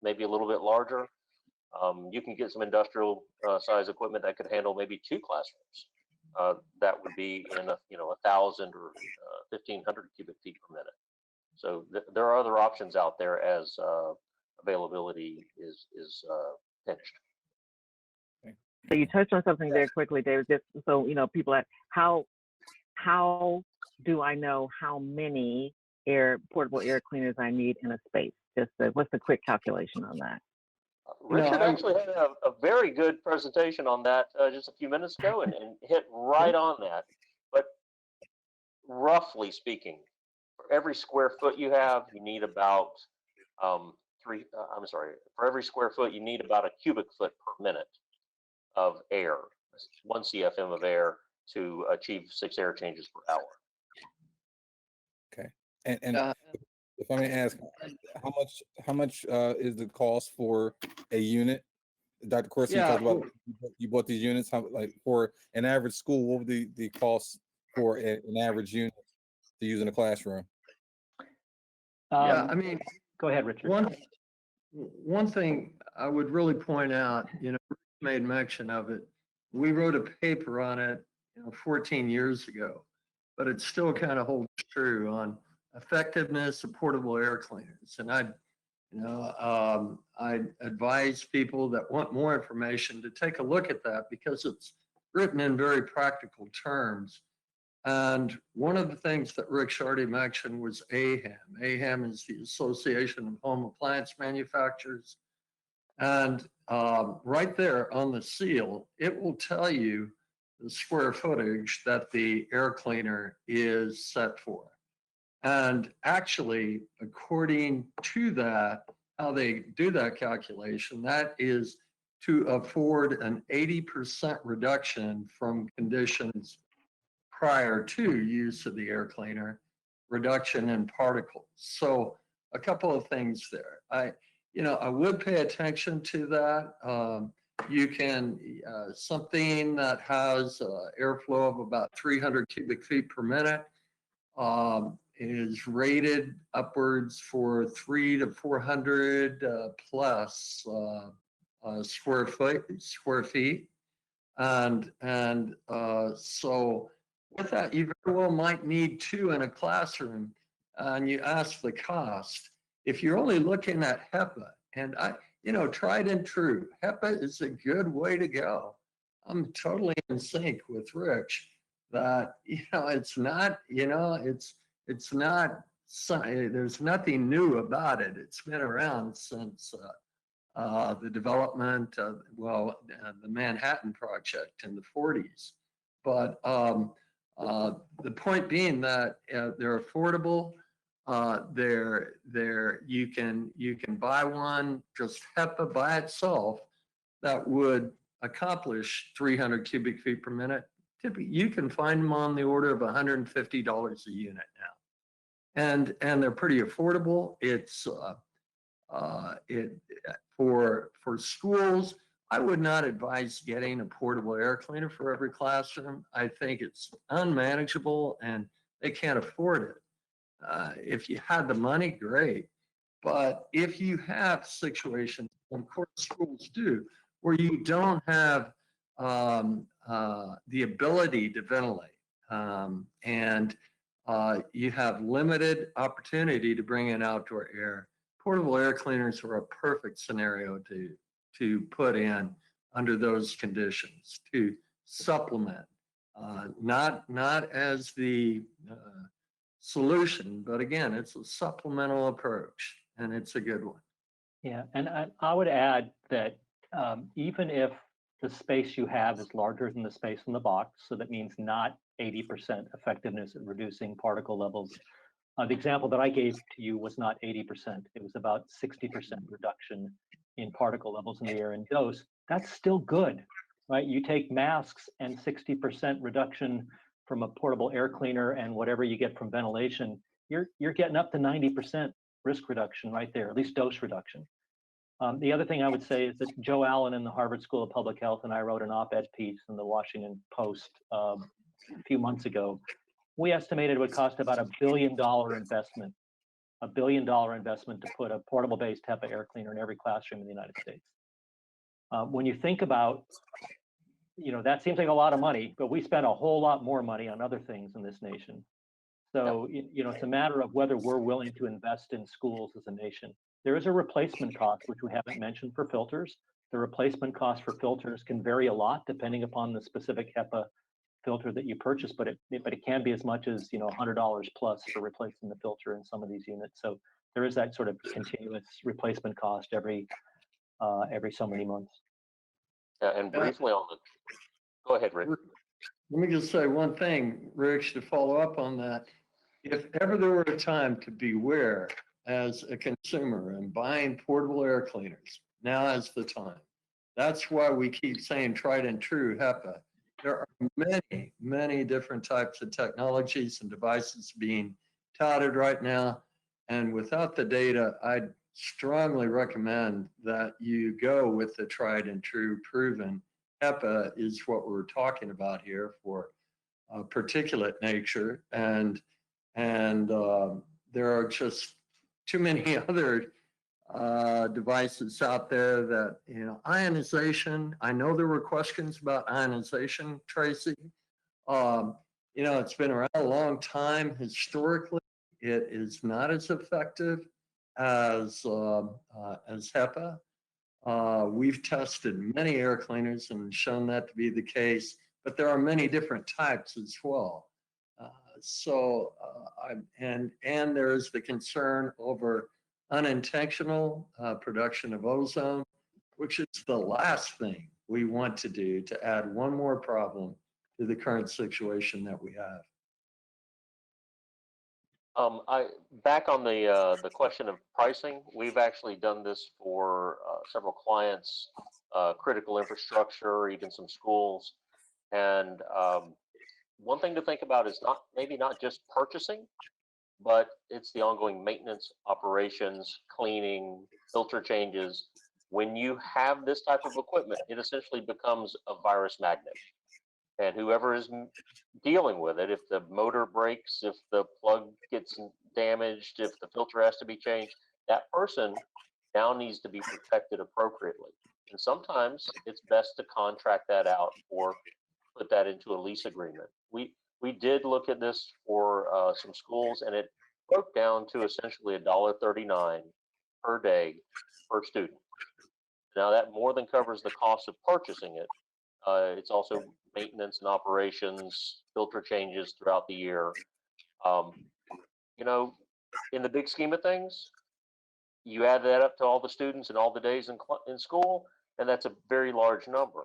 maybe a little bit larger. You can get some industrial size equipment that could handle maybe 2 classrooms. That would be in 1,000 or 1,500 cubic feet per minute. So there are other options out there as availability is pinched. Okay. So you touched on something there quickly, David. Just so you know, people at how do I know how many portable air cleaners I need in a space? What's the quick calculation on that? Richard actually had a very good presentation on that just a few minutes ago and hit right on that. But roughly speaking, for every square foot you have, you need about for every square foot, you need about a cubic foot per minute of air, 1 CFM of air to achieve 6 air changes per hour. Okay. And if I may ask, how much is the cost for a unit? Dr. Corsi, you talked about you bought these units. How, like for an average school, what would the cost for an average unit to use in a classroom? Yeah, I mean, go ahead, Richard. One thing I would really point out, you know, made mention of it. We wrote a paper on it, 14 years ago, but it still kind of holds true on effectiveness of portable air cleaners. And I advise people that want more information to take a look at that because it's written in very practical terms. And one of the things that Rick Shardy mentioned was AIHA. AIHA is the Association of Home Appliance Manufacturers. And right there on the seal, it will tell you the square footage that the air cleaner is set for. And actually, according to that, how they do that calculation, that is to afford an 80% reduction from conditions prior to use of the air cleaner, reduction in particles. So a couple of things there. I would pay attention to that. You can, something that has airflow of about 300 cubic feet per minute is rated upwards for 300 to 400 plus square feet. And so with that, you very well might need 2 in a classroom, and you ask the cost. If you're only looking at HEPA, and tried and true, HEPA is a good way to go. I'm totally in sync with Rich that, it's not, it's not, there's nothing new about it. It's been around since the development of, the Manhattan Project in the 40s. But the point being that they're affordable. You can buy one, just HEPA by itself, that would accomplish 300 cubic feet per minute. Typically, you can find them on the order of $150 a unit now, and they're pretty affordable. It's for schools. I would not advise getting a portable air cleaner for every classroom. I think it's unmanageable and they can't afford it. If you had the money, great. But if you have situations, of course schools do, where you don't have the ability to ventilate and you have limited opportunity to bring in outdoor air, portable air cleaners are a perfect scenario to put in under those conditions to supplement, not as the solution, but again, it's a supplemental approach and it's a good one. Yeah, and I would add that even if the space you have is larger than the space in the box, so that means not 80% effectiveness at reducing particle levels. The example that I gave to you was not 80%. It was about 60% reduction in particle levels in the air and dose. That's still good, right? You take masks and 60% reduction from a portable air cleaner and whatever you get from ventilation, you're getting up to 90% risk reduction right there, at least dose reduction. The other thing I would say is that Joe Allen in the Harvard School of Public Health and I wrote an op-ed piece in the Washington Post a few months ago. We estimated it would cost about $1 billion investment, to put a portable-based HEPA air cleaner in every classroom in the United States. When you think about, that seems like a lot of money, but we spend a whole lot more money on other things in this nation. So, it's a matter of whether we're willing to invest in schools as a nation. There is a replacement cost, which we haven't mentioned for filters. The replacement cost for filters can vary a lot depending upon the specific HEPA filter that you purchase, but it can be as much as $100 plus for replacing the filter in some of these units. So there is that sort of continuous replacement cost every so many months. Yeah, and briefly on the, go ahead, Rick. Let me just say one thing, Rich, to follow up on that. If ever there were a time to beware as a consumer and buying portable air cleaners, now is the time. That's why we keep saying tried and true HEPA. There are many, many different types of technologies and devices being touted right now. And without the data, I'd strongly recommend that you go with the tried and true proven. HEPA is what we're talking about here for particulate nature. And there are just too many other devices out there that, ionization. I know there were questions about ionization, Tracy. It's been around a long time. Historically, it is not as effective as HEPA. We've tested many air cleaners and shown that to be the case, but there are many different types as well. And there's the concern over unintentional production of ozone, which is the last thing we want to do to add one more problem to the current situation that we have. Back on the question of pricing, we've actually done this for several clients, critical infrastructure, even some schools. And one thing to think about is maybe not just purchasing, but it's the ongoing maintenance, operations, cleaning, filter changes. When you have this type of equipment, it essentially becomes a virus magnet. And whoever is dealing with it, if the motor breaks, if the plug gets damaged, if the filter has to be changed, that person now needs to be protected appropriately. And sometimes it's best to contract that out or put that into a lease agreement. We did look at this for some schools, and it broke down to essentially $1.39 per day per student. Now that more than covers the cost of purchasing it. It's also maintenance and operations, filter changes throughout the year. In the big scheme of things, you add that up to all the students and all the days in school, and that's a very large number.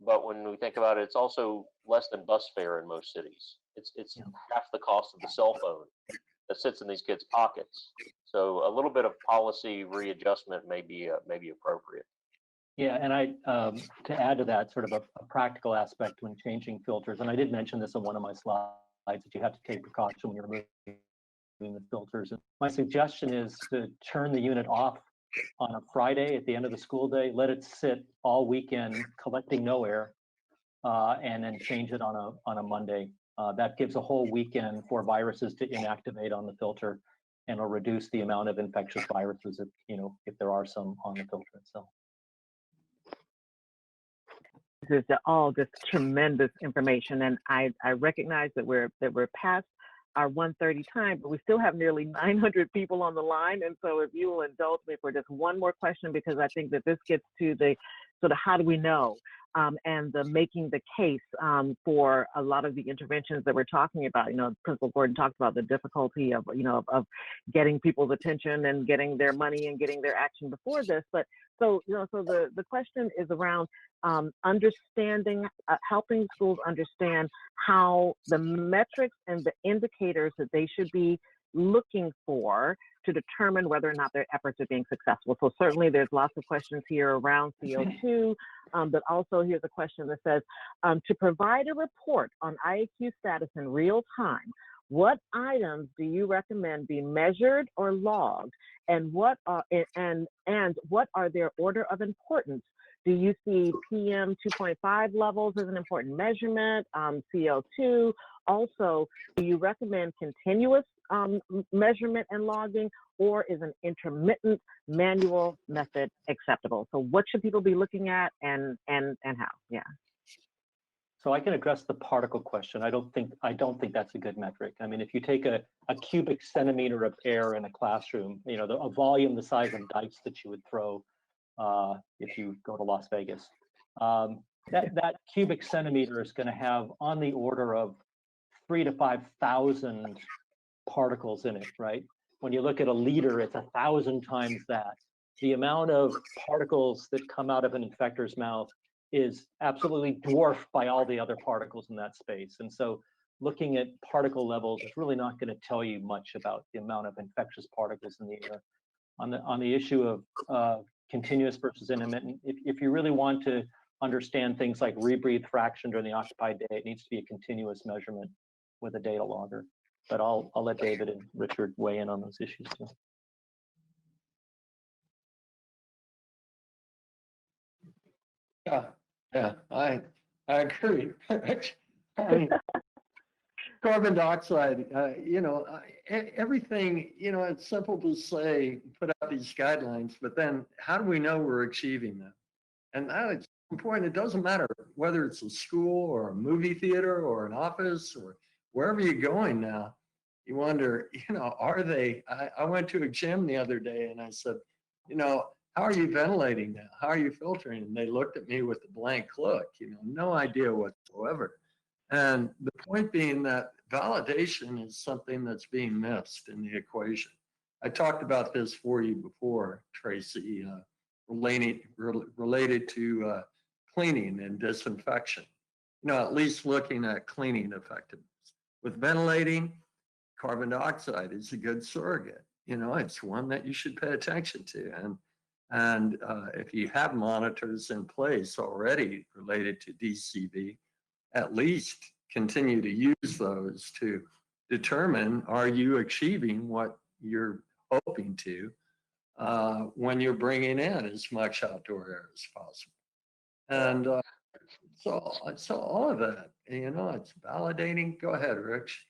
But when we think about it, it's also less than bus fare in most cities. It's half the cost of the cell phone that sits in these kids' pockets. So a little bit of policy readjustment may be appropriate. Yeah, and to add to that, sort of a practical aspect when changing filters, and I did mention this on one of my slides, that you have to take precaution when you're removing the filters. And my suggestion is to turn the unit off on a Friday at the end of the school day, let it sit all weekend collecting no air, and then change it on a Monday. That gives a whole weekend for viruses to inactivate on the filter, and will reduce the amount of infectious viruses if there are some on the filter itself. This is all just tremendous information, and I recognize that we're past our 1:30 time, but we still have nearly 900 people on the line. And so if you will indulge me for just one more question, because I think that this gets to the sort of how do we know, and the making the case for a lot of the interventions that we're talking about. Principal Gordon talked about the difficulty of getting people's attention and getting their money and getting their action before this. But so the question is around understanding, helping schools understand how the metrics and the indicators that they should be looking for to determine whether or not their efforts are being successful. So certainly there's lots of questions here around CO2, but also here's a question that says, to provide a report on IAQ status in real time, what items do you recommend be measured or logged, and what are their order of importance? Do you see PM 2.5 levels as an important measurement, CO2? Also, do you recommend continuous measurement and logging, or is an intermittent manual method acceptable? So what should people be looking at, and how? Yeah. So I can address the particle question. I don't think that's a good metric. I mean, if you take a cubic centimeter of air in a classroom, a volume the size of dice that you would throw if you go to Las Vegas. That cubic centimeter is going to have on the order of 3,000 to 5,000 particles in it, right? When you look at a liter, it's 1,000 times that. The amount of particles that come out of an infector's mouth is absolutely dwarfed by all the other particles in that space. And so looking at particle levels is really not going to tell you much about the amount of infectious particles in the air. On the issue of continuous versus intermittent, if you really want to understand things like rebreathe fraction during the occupied day, it needs to be a continuous measurement with a data logger. But I'll let David and Richard weigh in on those issues too. Yeah, I agree. Carbon dioxide, everything, it's simple to say, put out these guidelines, but then how do we know we're achieving them? And that's important. It doesn't matter whether it's a school or a movie theater or an office or wherever you're going now. You wonder, are they? I went to a gym the other day and I said, how are you ventilating now? How are you filtering? And they looked at me with a blank look, no idea whatsoever. And the point being that validation is something that's being missed in the equation. I talked about this for you before, Tracy, related to cleaning and disinfection. At least looking at cleaning effectiveness. With ventilating, carbon dioxide is a good surrogate. It's one that you should pay attention to. And if you have monitors in place already related to DCV, at least continue to use those to determine, are you achieving what you're hoping to when you're bringing in as much outdoor air as possible. And so all of that, it's validating. Go ahead, Rich.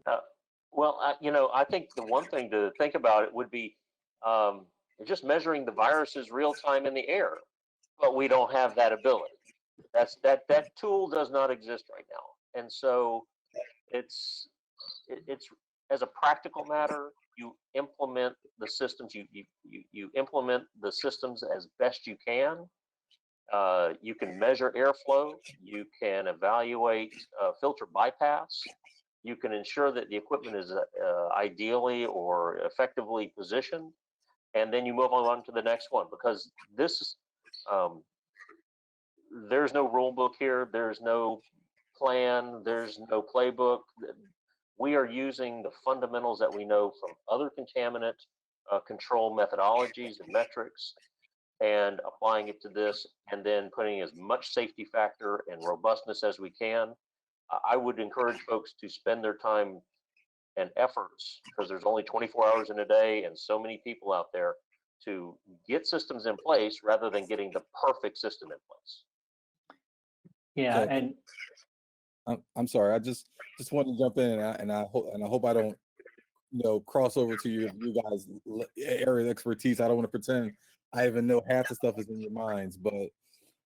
I think the one thing to think about it would be just measuring the viruses real time in the air, but we don't have that ability. That tool does not exist right now, and so it's as a practical matter, you implement the systems. You implement the systems as best you can. You can measure airflow. You can evaluate filter bypass. You can ensure that the equipment is ideally or effectively positioned, and then you move on to the next one, because this is there's no rule book here. There's no plan. There's no playbook. We are using the fundamentals that we know from other contaminant control methodologies and metrics and applying it to this, and then putting as much safety factor and robustness as we can. I would encourage folks to spend their time and efforts, because there's only 24 hours in a day and so many people out there, to get systems in place rather than getting the perfect system in place. Yeah, So, and I'm sorry. I just wanted to jump in, and I hope I don't cross over to you guys' area of expertise. I don't want to pretend I even know half the stuff is in your minds, but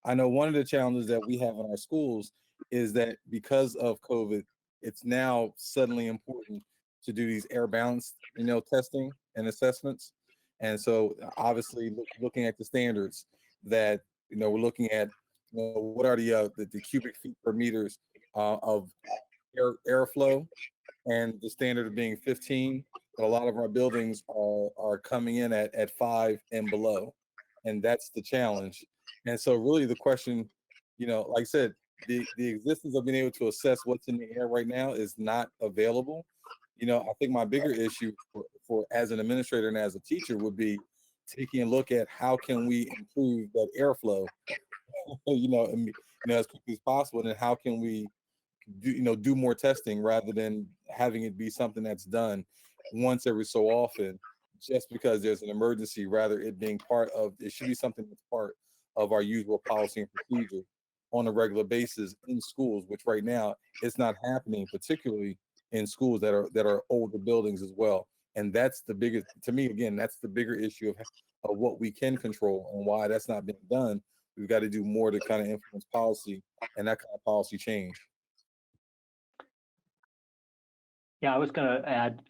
I know one of the challenges that we have in our schools is that because of COVID, it's now suddenly important to do these air balance, testing and assessments. And so obviously looking at the standards that, we're looking at, what are the cubic feet per meters of airflow, and the standard of being 15, but a lot of our buildings are coming in at 5 and below. And that's the challenge. And so really the question, like I said, the existence of being able to assess what's in the air right now is not available. I think my bigger issue for as an administrator and as a teacher would be taking a look at how can we improve that airflow, as quickly as possible, and how can we do more testing rather than having it be something that's done once every so often, just because there's an emergency, rather it being it should be something that's part of our usual policy and procedure on a regular basis in schools, which right now it's not happening, particularly in schools that are older buildings as well. And that's the biggest, to me, again, that's the bigger issue of what we can control and why that's not being done. We've got to do more to kind of influence policy and that kind of policy change. Yeah, I was going to add,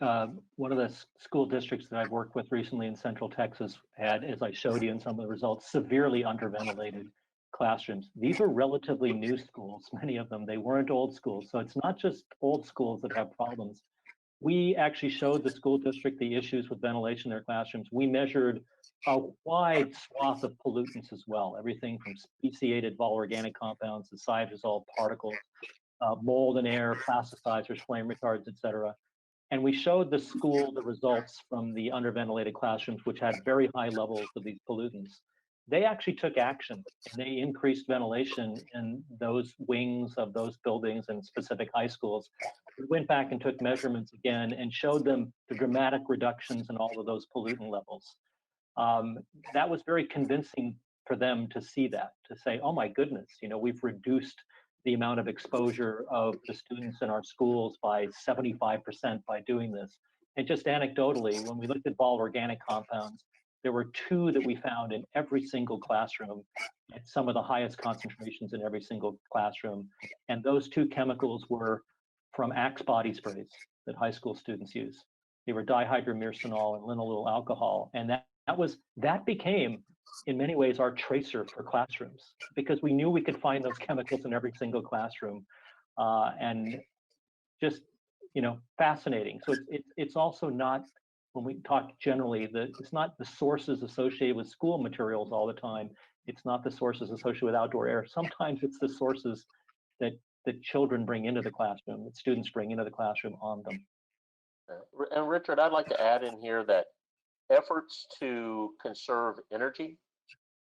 one of the school districts that I've worked with recently in Central Texas had, as I showed you in some of the results, severely underventilated classrooms. These are relatively new schools, many of them. They weren't old schools. So it's not just old schools that have problems. We actually showed the school district the issues with ventilation in their classrooms. We measured a wide swath of pollutants as well, everything from speciated volatile organic compounds to dissolved particles, mold and air, plasticizers, flame retardants, et cetera. And we showed the school the results from the underventilated classrooms, which had very high levels of these pollutants. They actually took action and they increased ventilation in those wings of those buildings and specific high schools. We went back and took measurements again and showed them the dramatic reductions in all of those pollutant levels. That was very convincing for them to see that, to say, oh my goodness, we've reduced the amount of exposure of the students in our schools by 75% by doing this. And just anecdotally, when we looked at volatile organic compounds, there were 2 that we found in every single classroom at some of the highest concentrations in every single classroom. And those 2 chemicals were from Axe body sprays that high school students use. They were dihydromercenol and linalool alcohol. And that became, in many ways, our tracer for classrooms, because we knew we could find those chemicals in every single classroom. And just, fascinating. So it's also not, when we talk generally, it's not the sources associated with school materials all the time. It's not the sources associated with outdoor air. Sometimes it's the sources that children bring into the classroom, that students bring into the classroom on them. And Richard, I'd like to add in here that efforts to conserve energy,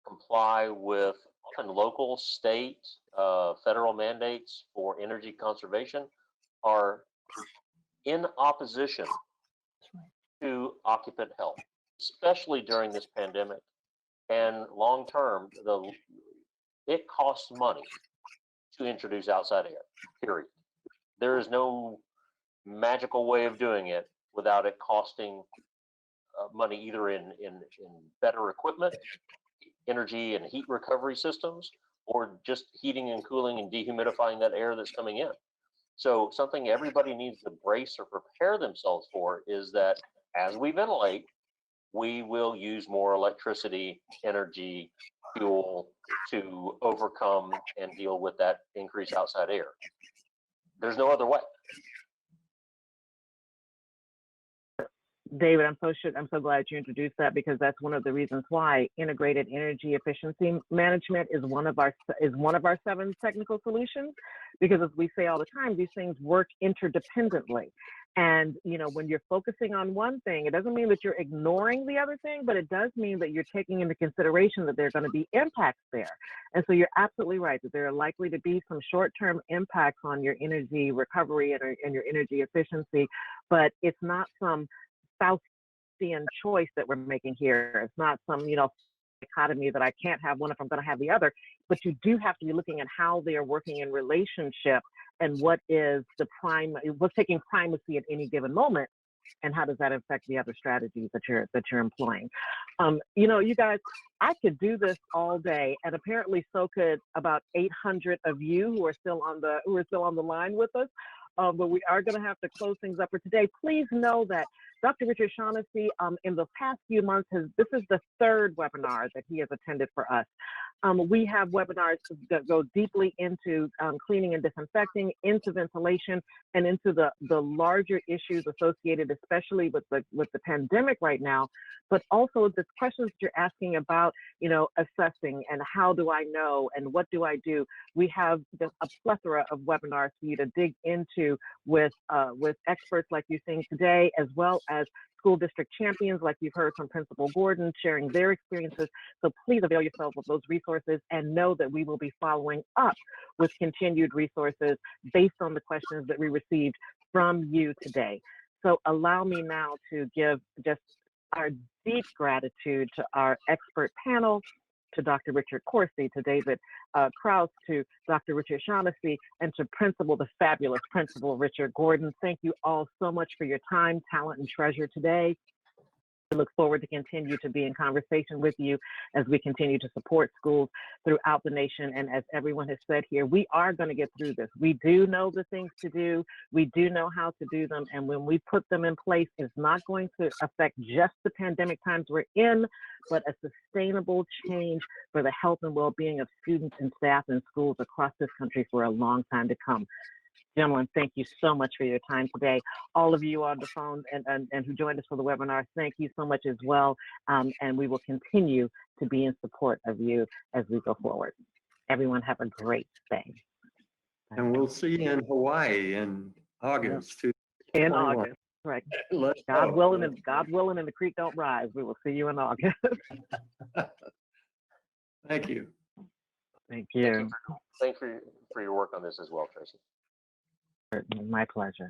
comply with often local, state, federal mandates for energy conservation are in opposition to occupant health, especially during this pandemic. And long term, it costs money to introduce outside air, period. There is no magical way of doing it without it costing money, either in better equipment, energy and heat recovery systems, or just heating and cooling and dehumidifying that air that's coming in. So something everybody needs to brace or prepare themselves for is that as we ventilate, we will use more electricity, energy, fuel to overcome and deal with that increased outside air. There's no other way. David, I'm so glad you introduced that, because that's one of the reasons why integrated energy efficiency management is one of our 7 technical solutions. Because as we say all the time, these things work interdependently. And when you're focusing on one thing, it doesn't mean that you're ignoring the other thing, but it does mean that you're taking into consideration that there are going to be impacts there. And so you're absolutely right that there are likely to be some short-term impacts on your energy recovery and your energy efficiency, but it's not some Faustian choice that we're making here. It's not some, dichotomy that I can't have one if I'm going to have the other, but you do have to be looking at how they are working in relationship and what's taking primacy at any given moment, and how does that affect the other strategies that you're employing. You guys, I could do this all day, and apparently so could about 800 of you who are still on the line with us. But we are going to have to close things up for today. Please know that Dr. Richard Shaughnessy, in the past few months, this is the 3rd webinar that he has attended for us. We have webinars that go deeply into cleaning and disinfecting, into ventilation, and into the larger issues associated, especially with the pandemic right now, but also the questions that you're asking about, assessing and how do I know and what do I do. We have a plethora of webinars for you to dig into with experts like you're seeing today, as well as school district champions like you've heard from Principal Gordon sharing their experiences. So please avail yourself of those resources and know that we will be following up with continued resources based on the questions that we received from you today. So allow me now to give just our deep gratitude to our expert panel, to Dr. Richard Corsi, to David Krause, to Dr. Richard Shaughnessy, and to the fabulous Principal Richard Gordon. Thank you all so much for your time, talent, and treasure today. I look forward to continue to be in conversation with you as we continue to support schools throughout the nation. And as everyone has said here, we are going to get through this. We do know the things to do. We do know how to do them. And when we put them in place, it's not going to affect just the pandemic times we're in, but a sustainable change for the health and well-being of students and staff in schools across this country for a long time to come. Gentlemen, thank you so much for your time today. All of you on the phone and who joined us for the webinar, thank you so much as well. And we will continue to be in support of you as we go forward. Everyone have a great day. And we'll see you in Hawaii in August. In August, right. God willing, and the creek don't rise. We will see you in August. Thank you. Thank you. Thank you for your work on this as well, Tracy. My pleasure.